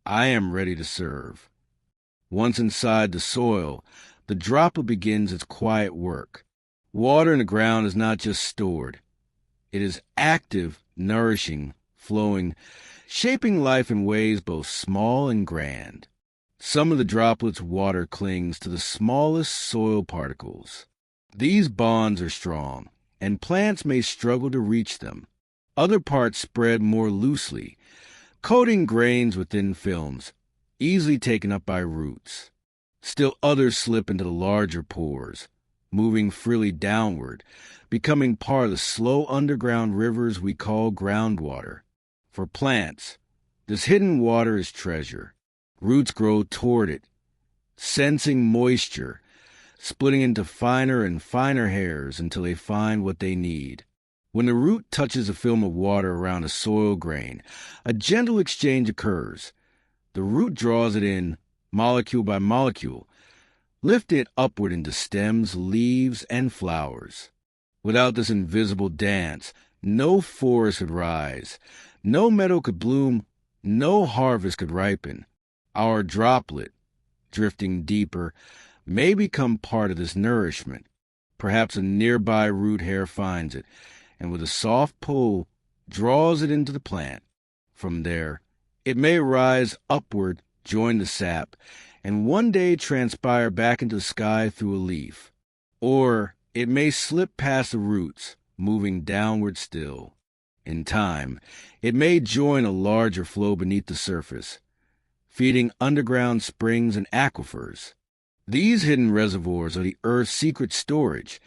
I am ready to serve." Once inside the soil, the droplet begins its quiet work. Water in the ground is not just stored. It is active, nourishing, flowing, shaping life in ways both small and grand. Some of the droplet's water clings to the smallest soil particles. These bonds are strong, and plants may struggle to reach them. Other parts spread more loosely, coating grains with thin films, easily taken up by roots. Still others slip into the larger pores, moving freely downward, becoming part of the slow underground rivers we call groundwater. For plants, this hidden water is treasure. Roots grow toward it, sensing moisture, splitting into finer and finer hairs until they find what they need. When the root touches a film of water around a soil grain, a gentle exchange occurs. The root draws it in, molecule by molecule, lifting it upward into stems, leaves, and flowers. Without this invisible dance, no forest could rise, no meadow could bloom, no harvest could ripen. Our droplet, drifting deeper, may become part of this nourishment. Perhaps a nearby root hair finds it, and with a soft pull, draws it into the plant. From there, it may rise upward, join the sap, and one day transpire back into the sky through a leaf. Or it may slip past the roots, moving downward still. In time, it may join a larger flow beneath the surface, feeding underground springs and aquifers. These hidden reservoirs are the Earth's secret storage,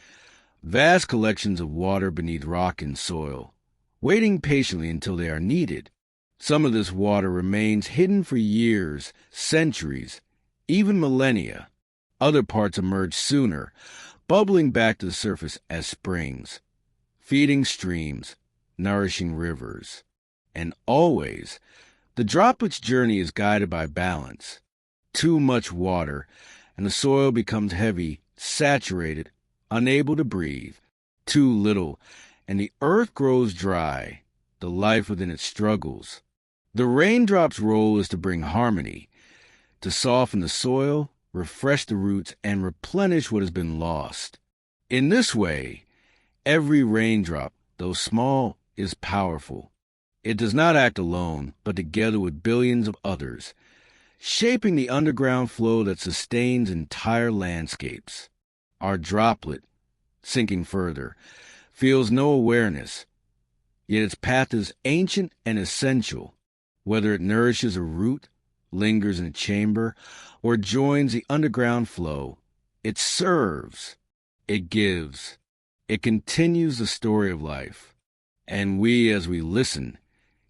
vast collections of water beneath rock and soil, waiting patiently until they are needed. Some of this water remains hidden for years, centuries, even millennia. Other parts emerge sooner, bubbling back to the surface as springs, feeding streams, nourishing rivers. And always, the droplet's journey is guided by balance. Too much water, and the soil becomes heavy, saturated, unable to breathe. Too little, and the earth grows dry, the life within it struggles. The raindrop's role is to bring harmony, to soften the soil, refresh the roots, and replenish what has been lost. In this way, every raindrop, though small, is powerful. It does not act alone, but together with billions of others, shaping the underground flow that sustains entire landscapes. Our droplet, sinking further, feels no awareness, yet its path is ancient and essential, whether it nourishes a root, lingers in a chamber, or joins the underground flow. It serves, it gives, it continues the story of life. And we, as we listen,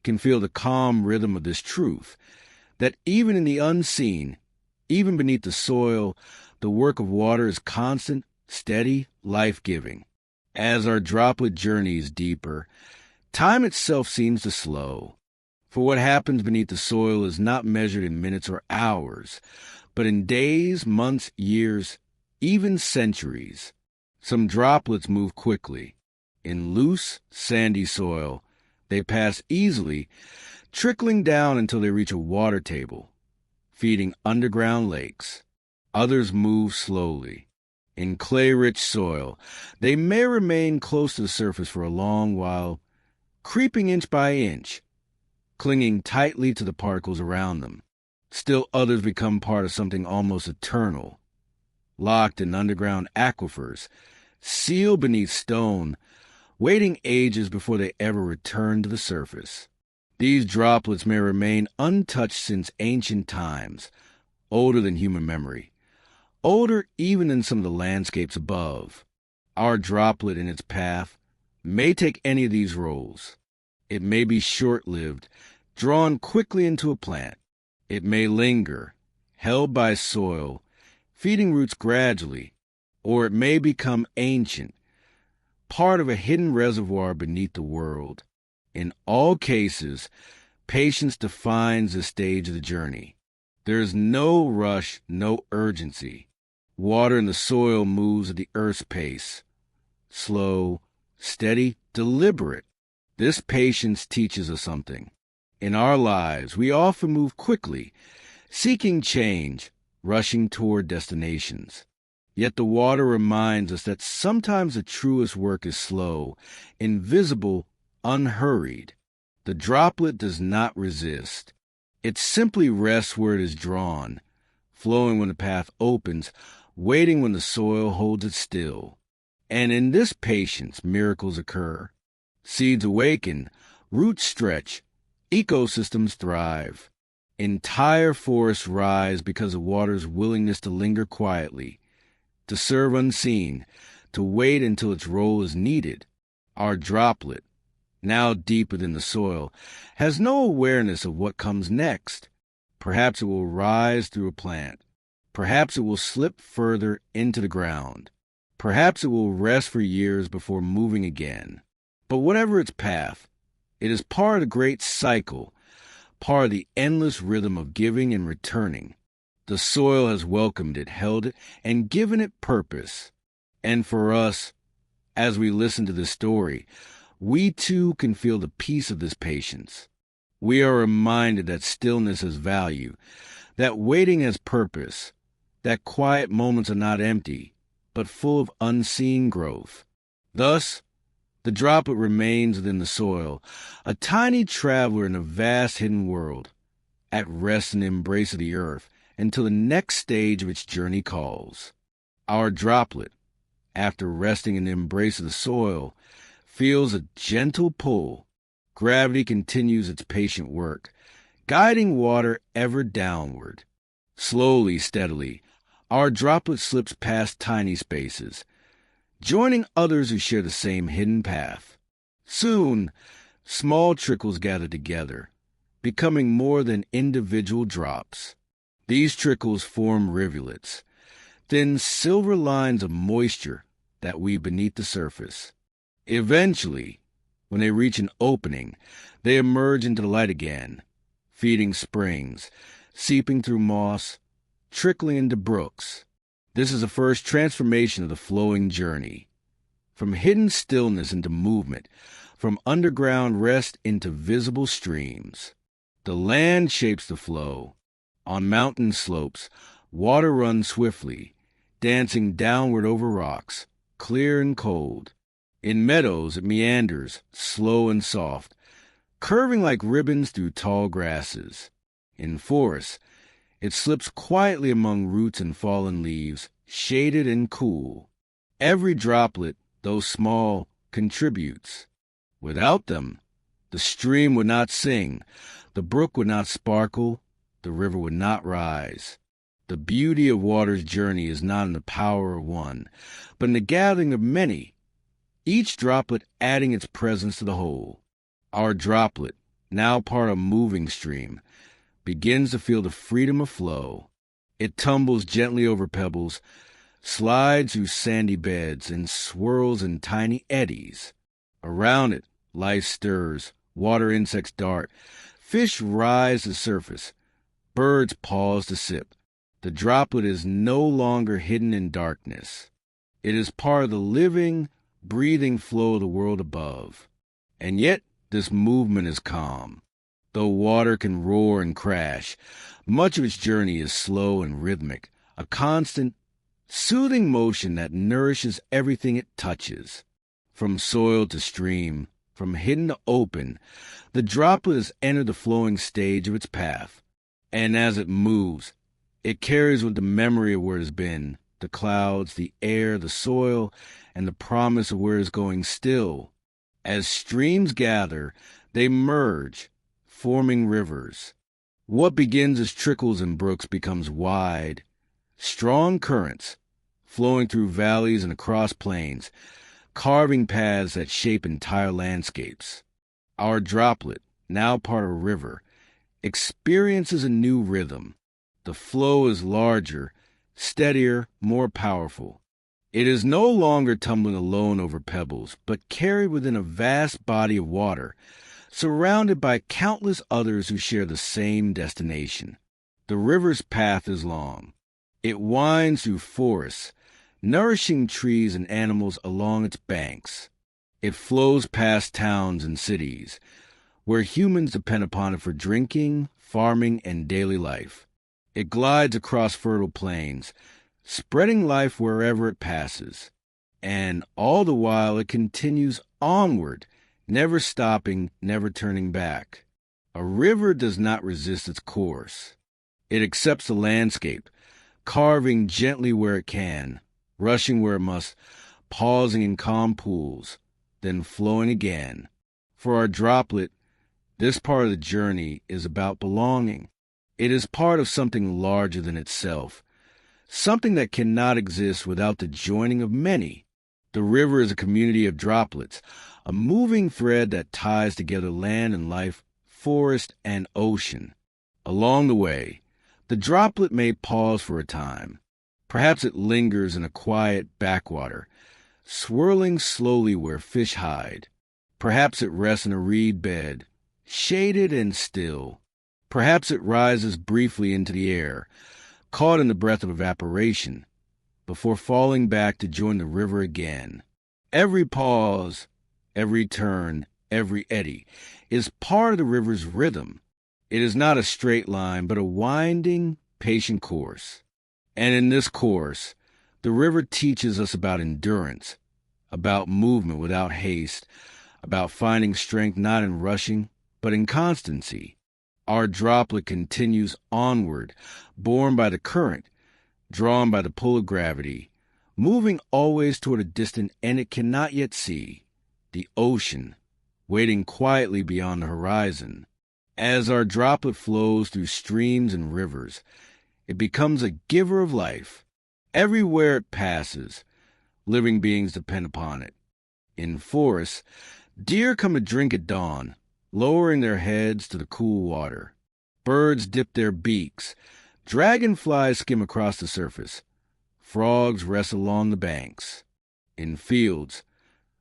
can feel the calm rhythm of this truth, that even in the unseen, even beneath the soil, the work of water is constant, steady, life-giving. As our droplet journeys deeper, time itself seems to slow, for what happens beneath the soil is not measured in minutes or hours, but in days, months, years, even centuries. Some droplets move quickly. In loose, sandy soil, they pass easily, trickling down until they reach a water table, feeding underground lakes. Others move slowly. In clay-rich soil, they may remain close to the surface for a long while, creeping inch by inch, clinging tightly to the particles around them. Still others become part of something almost eternal, locked in underground aquifers, sealed beneath stone, waiting ages before they ever return to the surface. These droplets may remain untouched since ancient times, older than human memory, older even than some of the landscapes above. Our droplet in its path may take any of these roles. It may be short-lived, drawn quickly into a plant. It may linger, held by soil, feeding roots gradually, or it may become ancient, part of a hidden reservoir beneath the world. In all cases, patience defines the stage of the journey. There is no rush, no urgency. Water in the soil moves at the earth's pace. Slow, steady, deliberate. This patience teaches us something. In our lives, we often move quickly, seeking change, rushing toward destinations. Yet the water reminds us that sometimes the truest work is slow, invisible, unhurried. The droplet does not resist. It simply rests where it is drawn, flowing when the path opens, waiting when the soil holds it still. And in this patience, miracles occur. Seeds awaken, roots stretch, ecosystems thrive. Entire forests rise because of water's willingness to linger quietly, to serve unseen, to wait until its role is needed. Our droplet, now deep within the soil, has no awareness of what comes next. Perhaps it will rise through a plant. Perhaps it will slip further into the ground. Perhaps it will rest for years before moving again. But whatever its path, it is part of the great cycle, part of the endless rhythm of giving and returning. The soil has welcomed it, held it, and given it purpose. And for us, as we listen to this story, we too can feel the peace of this patience. We are reminded that stillness has value, that waiting has purpose, that quiet moments are not empty, but full of unseen growth. Thus, the droplet remains within the soil, a tiny traveler in a vast hidden world, at rest in the embrace of the earth, until the next stage of its journey calls. Our droplet, after resting in the embrace of the soil, feels a gentle pull. Gravity continues its patient work, guiding water ever downward. Slowly, steadily, our droplet slips past tiny spaces, joining others who share the same hidden path. Soon, small trickles gather together, becoming more than individual drops. These trickles form rivulets, thin silver lines of moisture that weave beneath the surface. Eventually, when they reach an opening, they emerge into the light again, feeding springs, seeping through moss, trickling into brooks. This is the first transformation of the flowing journey. From hidden stillness into movement, from underground rest into visible streams. The land shapes the flow. On mountain slopes, water runs swiftly, dancing downward over rocks, clear and cold. In meadows, it meanders, slow and soft, curving like ribbons through tall grasses. In forests, it slips quietly among roots and fallen leaves, shaded and cool. Every droplet, though small, contributes. Without them, the stream would not sing, the brook would not sparkle, the river would not rise. The beauty of water's journey is not in the power of one, but in the gathering of many, each droplet adding its presence to the whole. Our droplet, now part of a moving stream, begins to feel the freedom of flow. It tumbles gently over pebbles, slides through sandy beds, and swirls in tiny eddies. Around it, life stirs, water insects dart, fish rise to the surface, birds pause to sip. The droplet is no longer hidden in darkness. It is part of the living, breathing flow of the world above. And yet, this movement is calm. Though water can roar and crash, much of its journey is slow and rhythmic, a constant, soothing motion that nourishes everything it touches. From soil to stream, from hidden to open, the droplet has entered the flowing stage of its path. And as it moves, it carries with the memory of where it has been, the clouds, the air, the soil, and the promise of where it is going still. As streams gather, they merge, forming rivers. What begins as trickles and brooks becomes wide, strong currents, flowing through valleys and across plains, carving paths that shape entire landscapes. Our droplet, now part of a river, experiences a new rhythm. The flow is larger, steadier, more powerful. It is no longer tumbling alone over pebbles, but carried within a vast body of water, surrounded by countless others who share the same destination. The river's path is long. It winds through forests, nourishing trees and animals along its banks. It flows past towns and cities, where humans depend upon it for drinking, farming, and daily life. It glides across fertile plains, spreading life wherever it passes. And all the while it continues onward, never stopping, never turning back. A river does not resist its course. It accepts the landscape, carving gently where it can, rushing where it must, pausing in calm pools, then flowing again. For our droplet, this part of the journey is about belonging. It is part of something larger than itself, something that cannot exist without the joining of many. The river is a community of droplets, a moving thread that ties together land and life, forest and ocean. Along the way, the droplet may pause for a time. Perhaps it lingers in a quiet backwater, swirling slowly where fish hide. Perhaps it rests in a reed bed, shaded and still. Perhaps it rises briefly into the air, caught in the breath of evaporation, before falling back to join the river again. Every pause, every turn, every eddy is part of the river's rhythm. It is not a straight line, but a winding, patient course. And in this course, the river teaches us about endurance, about movement without haste, about finding strength not in rushing, but in constancy. Our droplet continues onward, borne by the current, drawn by the pull of gravity, moving always toward a distant end it cannot yet see, the ocean, waiting quietly beyond the horizon. As our droplet flows through streams and rivers, it becomes a giver of life. Everywhere it passes, living beings depend upon it. In forests, deer come to drink at dawn, lowering their heads to the cool water. Birds dip their beaks. Dragonflies skim across the surface. Frogs rest along the banks. In fields,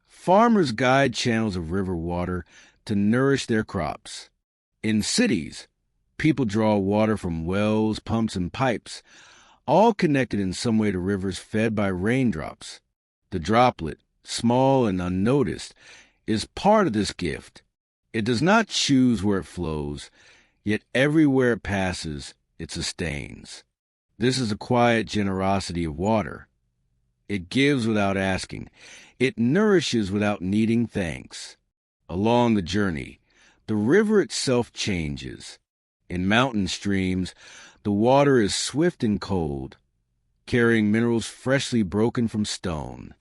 farmers guide channels of river water to nourish their crops. In cities, people draw water from wells, pumps, and pipes, all connected in some way to rivers fed by raindrops. The droplet, small and unnoticed, is part of this gift. It does not choose where it flows, yet everywhere it passes, it sustains. This is a quiet generosity of water. It gives without asking. It nourishes without needing thanks. Along the journey, the river itself changes. In mountain streams, the water is swift and cold, carrying minerals freshly broken from stone.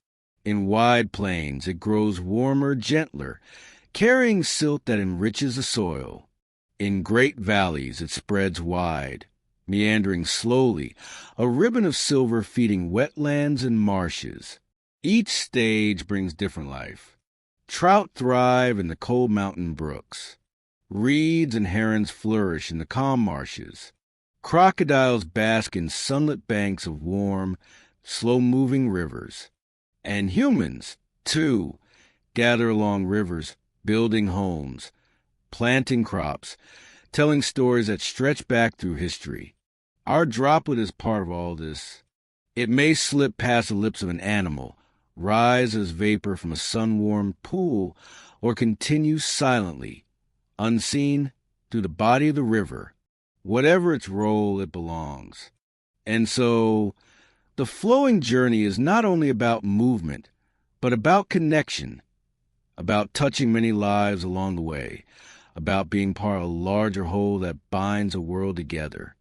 In wide plains, it grows warmer, gentler, carrying silt that enriches the soil. In great valleys, it spreads wide, meandering slowly, a ribbon of silver feeding wetlands and marshes. Each stage brings different life. Trout thrive in the cold mountain brooks. Reeds and herons flourish in the calm marshes. Crocodiles bask in sunlit banks of warm, slow-moving rivers. And humans, too, gather along rivers, building homes, planting crops, telling stories that stretch back through history. Our droplet is part of all this. It may slip past the lips of an animal, rise as vapor from a sun-warmed pool, or continue silently, unseen, through the body of the river. Whatever its role, it belongs. And so, the flowing journey is not only about movement, but about connection, about touching many lives along the way, about being part of a larger whole that binds a world together.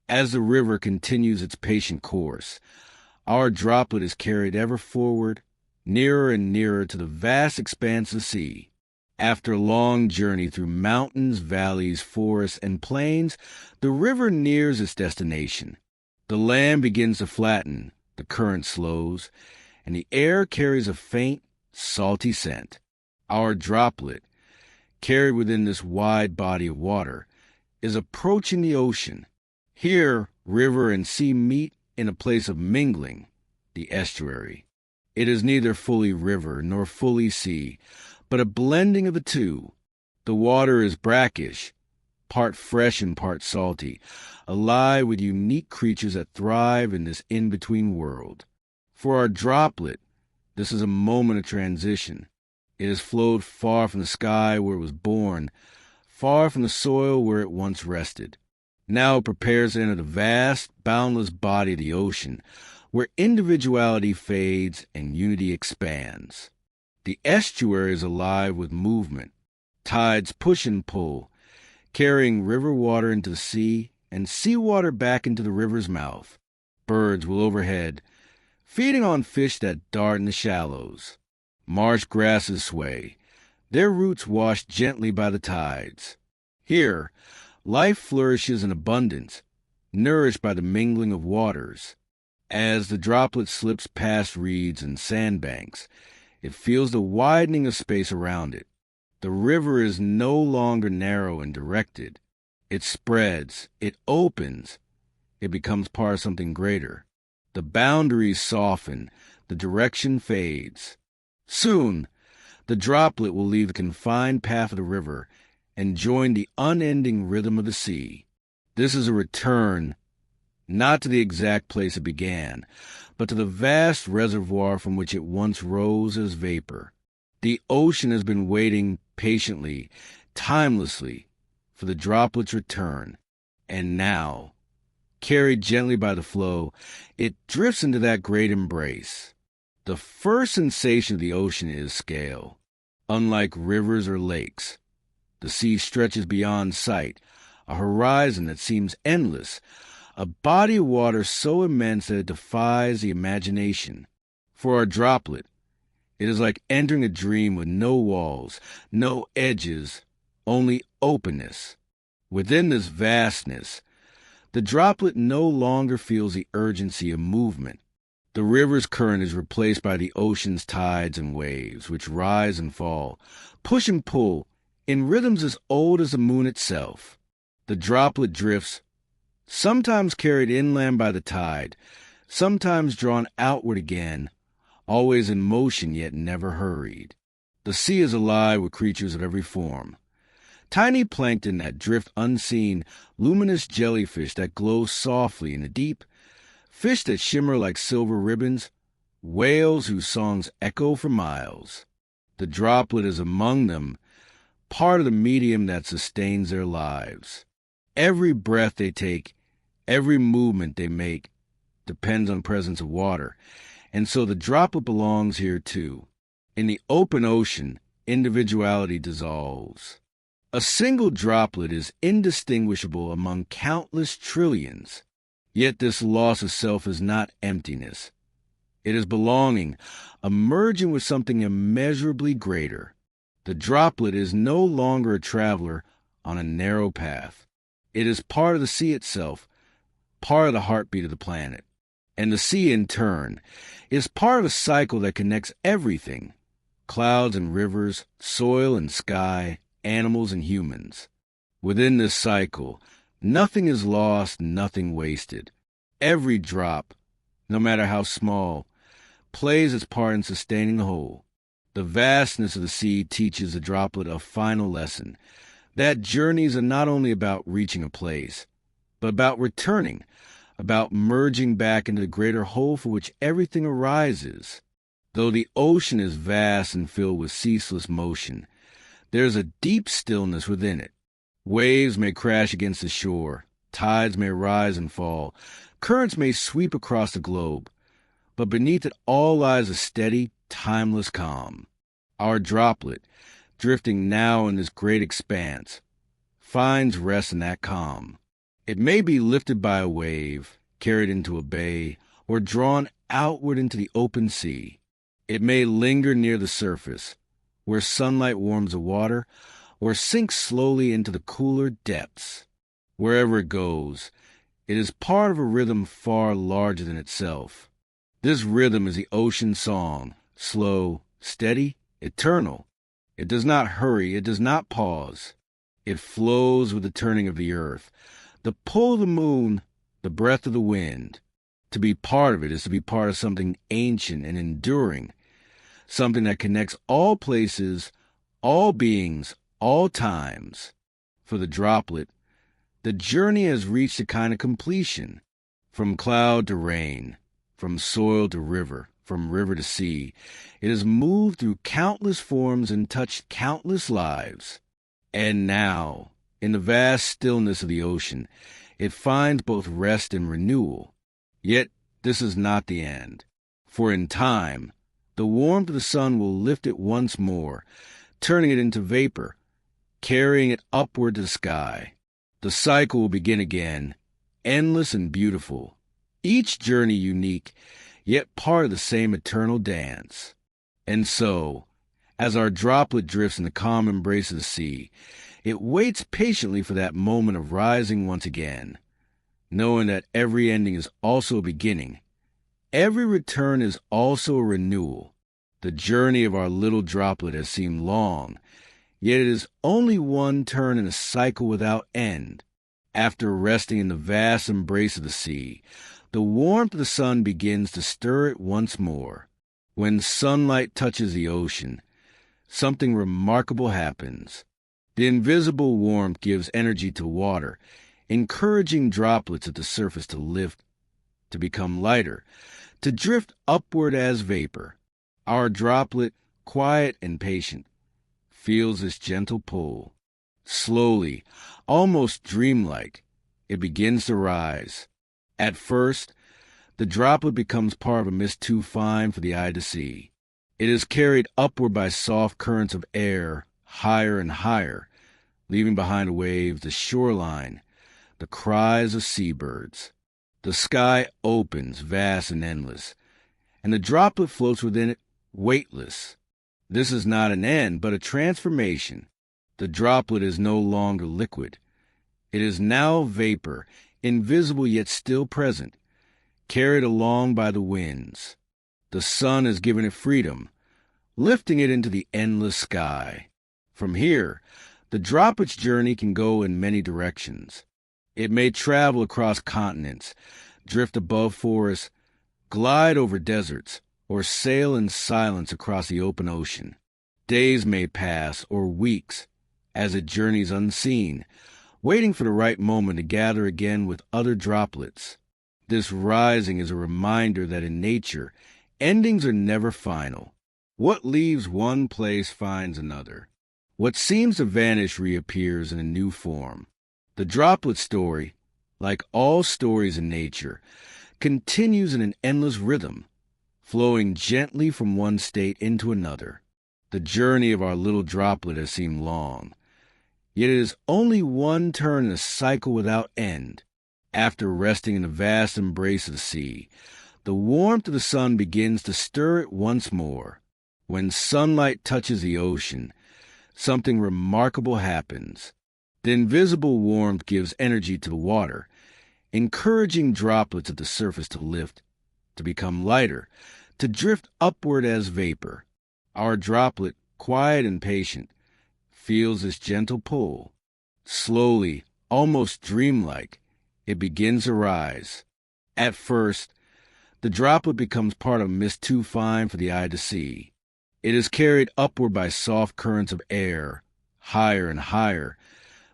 As the river continues its patient course, our droplet is carried ever forward, nearer and nearer to the vast expanse of sea. After a long journey through mountains, valleys, forests, and plains, the river nears its destination. The land begins to flatten, the current slows, and the air carries a faint, salty scent. Our droplet, carried within this wide body of water, is approaching the ocean. Here, river and sea meet in a place of mingling, the estuary. It is neither fully river nor fully sea, but a blending of the two. The water is brackish, part fresh and part salty, alive with unique creatures that thrive in this in-between world. For our droplet, this is a moment of transition. It has flowed far from the sky where it was born, far from the soil where it once rested. Now it prepares to enter the vast, boundless body of the ocean, where individuality fades and unity expands. The estuary is alive with movement. Tides push and pull, carrying river water into the sea and seawater back into the river's mouth. Birds will overhead, feeding on fish that dart in the shallows. Marsh grasses sway, their roots washed gently by the tides. Here, life flourishes in abundance, nourished by the mingling of waters. As the droplet slips past reeds and sandbanks, it feels the widening of space around it. The river is no longer narrow and directed. It spreads, it opens, it becomes part of something greater. The boundaries soften, the direction fades. Soon, the droplet will leave the confined path of the river and join the unending rhythm of the sea. This is a return, not to the exact place it began, but to the vast reservoir from which it once rose as vapor. The ocean has been waiting patiently, timelessly, for the droplet's return. And now, carried gently by the flow, it drifts into that great embrace. The first sensation of the ocean is scale. Unlike rivers or lakes, the sea stretches beyond sight, a horizon that seems endless, a body of water so immense that it defies the imagination. For our droplet, it is like entering a dream with no walls, no edges, only openness. Within this vastness, the droplet no longer feels the urgency of movement. The river's current is replaced by the ocean's tides and waves, which rise and fall, push and pull, in rhythms as old as the moon itself. The droplet drifts, sometimes carried inland by the tide, sometimes drawn outward again, always in motion yet never hurried. The sea is alive with creatures of every form. Tiny plankton that drift unseen, luminous jellyfish that glow softly in the deep, fish that shimmer like silver ribbons, whales whose songs echo for miles. The droplet is among them, part of the medium that sustains their lives. Every breath they take, every movement they make, depends on the presence of water, And so the droplet belongs here too. In the open ocean, individuality dissolves. A single droplet is indistinguishable among countless trillions. Yet this loss of self is not emptiness. It is belonging, a merging with something immeasurably greater. The droplet is no longer a traveler on a narrow path. It is part of the sea itself, part of the heartbeat of the planet. And the sea, in turn, is part of a cycle that connects everything: clouds and rivers, soil and sky, animals and humans. Within this cycle, nothing is lost, nothing wasted. Every drop, no matter how small, plays its part in sustaining the whole. The vastness of the sea teaches the droplet a final lesson, that journeys are not only about reaching a place, but about returning, about merging back into the greater whole for which everything arises. Though the ocean is vast and filled with ceaseless motion, there is a deep stillness within it. Waves may crash against the shore, tides may rise and fall, currents may sweep across the globe, but beneath it all lies a steady, timeless calm. Our droplet, drifting now in this great expanse, finds rest in that calm. It may be lifted by a wave, carried into a bay, or drawn outward into the open sea. It may linger near the surface, where sunlight warms the water, or sink slowly into the cooler depths. Wherever it goes, it is part of a rhythm far larger than itself. This rhythm is the ocean song, slow, steady, eternal. It does not hurry, it does not pause. It flows with the turning of the earth, the pull of the moon, the breath of the wind. To be part of it is to be part of something ancient and enduring, something that connects all places, all beings, all times. For the droplet, the journey has reached a kind of completion. From cloud to rain, from soil to river, from river to sea, it has moved through countless forms and touched countless lives. And now, in the vast stillness of the ocean, it finds both rest and renewal. Yet this is not the end. For in time, the warmth of the sun will lift it once more, turning it into vapor, carrying it upward to the sky. The cycle will begin again, endless and beautiful, each journey unique, yet part of the same eternal dance. And so, as our droplet drifts in the calm embrace of the sea, it waits patiently for that moment of rising once again, knowing that every ending is also a beginning. Every return is also a renewal. The journey of our little droplet has seemed long, yet it is only one turn in a cycle without end. After resting in the vast embrace of the sea, the warmth of the sun begins to stir it once more. When sunlight touches the ocean, something remarkable happens. The invisible warmth gives energy to water, encouraging droplets at the surface to lift, to become lighter, to drift upward as vapor. Our droplet, quiet and patient, feels this gentle pull. Slowly, almost dreamlike, it begins to rise. At first, the droplet becomes part of a mist too fine for the eye to see. It is carried upward by soft currents of air, higher and higher, leaving behind the waves the shoreline, the cries of seabirds. The sky opens, vast and endless, and the droplet floats within it, weightless. This is not an end, but a transformation. The droplet is no longer liquid. It is now vapor, invisible yet still present, carried along by the winds. The sun has given it freedom, lifting it into the endless sky. From here, the droplet's journey can go in many directions. It may travel across continents, drift above forests, glide over deserts, or sail in silence across the open ocean. Days may pass, or weeks, as it journeys unseen, waiting for the right moment to gather again with other droplets. This rising is a reminder that in nature, endings are never final. What leaves one place finds another. What seems to vanish reappears in a new form. The droplet story, like all stories in nature, continues in an endless rhythm, flowing gently from one state into another. The journey of our little droplet has seemed long, yet it is only one turn in a cycle without end. After resting in the vast embrace of the sea, the warmth of the sun begins to stir it once more. When sunlight touches the ocean, something remarkable happens. The invisible warmth gives energy to the water, encouraging droplets at the surface to lift, to become lighter, to drift upward as vapor. Our droplet, quiet and patient, feels this gentle pull. Slowly, almost dreamlike, it begins to rise. At first, the droplet becomes part of a mist too fine for the eye to see. It is carried upward by soft currents of air, higher and higher,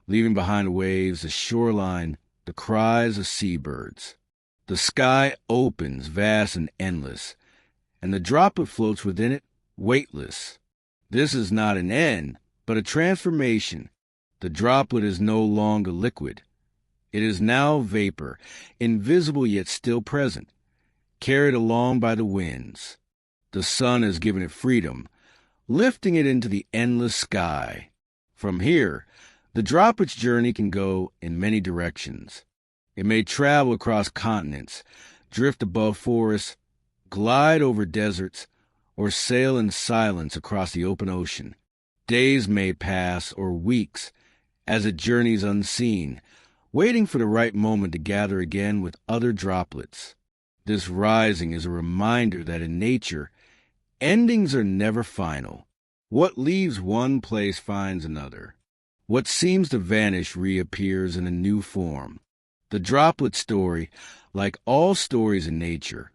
leaving behind the waves, the shoreline, the cries of seabirds. The sky opens, vast and endless, and the droplet floats within it, weightless. This is not an end, but a transformation. The droplet is no longer liquid. It is now vapor, invisible yet still present, carried along by the winds. The sun has given it freedom, lifting it into the endless sky. From here, the droplet's journey can go in many directions. It may travel across continents, drift above forests, glide over deserts, or sail in silence across the open ocean. Days may pass, or weeks, as it journeys unseen, waiting for the right moment to gather again with other droplets. This rising is a reminder that in nature, endings are never final. What leaves one place finds another. What seems to vanish reappears in a new form. The droplet story, like all stories in nature,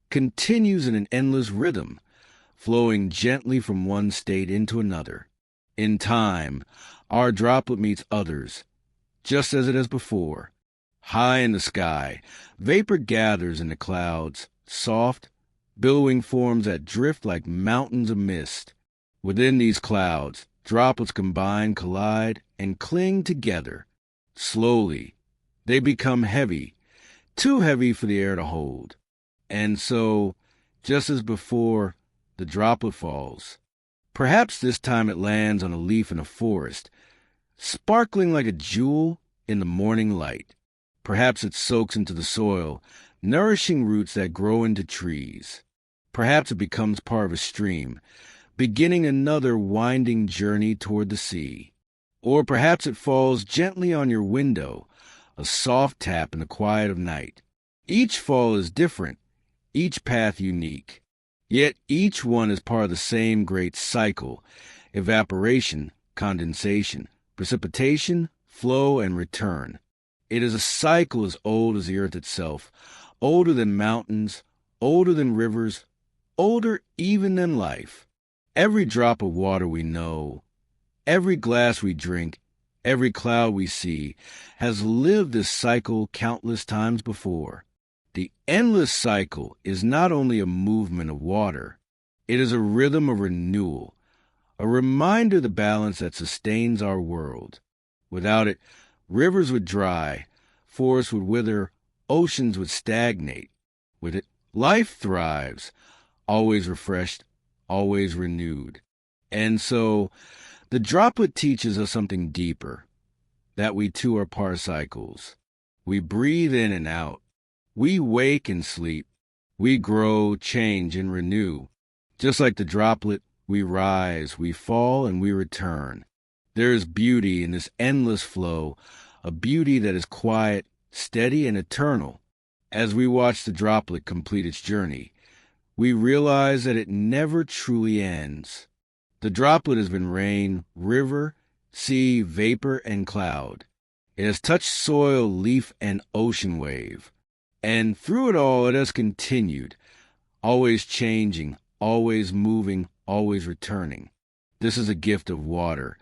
continues in an endless rhythm, flowing gently from one state into another. In time, our droplet meets others, just as it has before. High in the sky, vapor gathers in the clouds, soft, billowing forms that drift like mountains of mist. Within these clouds, droplets combine, collide, and cling together. Slowly, they become heavy, too heavy for the air to hold. And so, just as before, the droplet falls. Perhaps this time it lands on a leaf in a forest, sparkling like a jewel in the morning light. Perhaps it soaks into the soil, nourishing roots that grow into trees. Perhaps it becomes part of a stream, beginning another winding journey toward the sea. Or perhaps it falls gently on your window, a soft tap in the quiet of night. Each fall is different, each path unique. Yet each one is part of the same great cycle: evaporation, condensation, precipitation, flow, and return. It is a cycle as old as the earth itself, older than mountains, older than rivers, older even than life. Every drop of water we know, every glass we drink, every cloud we see, has lived this cycle countless times before. The endless cycle is not only a movement of water, it is a rhythm of renewal, a reminder of the balance that sustains our world. Without it, rivers would dry, forests would wither, oceans would stagnate. With it, life thrives, always refreshed, always renewed. And so, the droplet teaches us something deeper, that we too are part of cycles. We breathe in and out. We wake and sleep. We grow, change, and renew. Just like the droplet, we rise, we fall, and we return. There is beauty in this endless flow, a beauty that is quiet, steady, and eternal. As we watch the droplet complete its journey, we realize that it never truly ends. The droplet has been rain, river, sea, vapor, and cloud. It has touched soil, leaf, and ocean wave. And through it all, it has continued, always changing, always moving, always returning. This is a gift of water,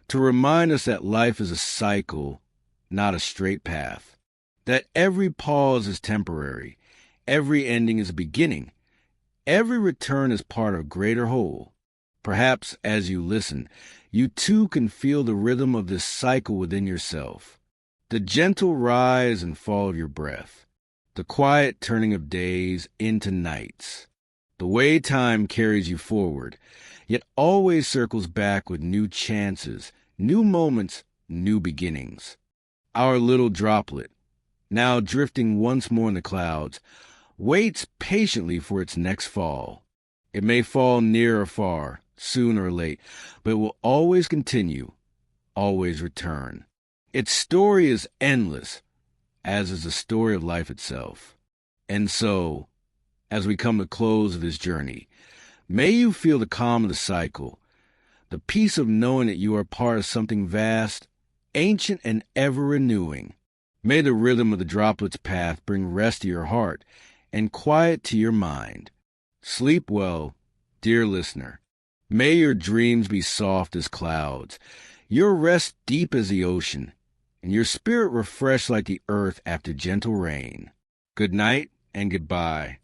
to remind us that life is a cycle, not a straight path. That every pause is temporary, every ending is a beginning, every return is part of a greater whole. Perhaps as you listen, you too can feel the rhythm of this cycle within yourself. The gentle rise and fall of your breath. The quiet turning of days into nights. The way time carries you forward, yet always circles back with new chances, new moments, new beginnings. Our little droplet, now drifting once more in the clouds, waits patiently for its next fall. It may fall near or far, soon or late, but it will always continue, always return. Its story is endless, as is the story of life itself. And so, as we come to the close of this journey, may you feel the calm of the cycle, the peace of knowing that you are part of something vast, ancient, and ever-renewing. May the rhythm of the droplet's path bring rest to your heart and quiet to your mind. Sleep well, dear listener. May your dreams be soft as clouds, your rest deep as the ocean, and your spirit refreshed like the earth after gentle rain. Good night and goodbye.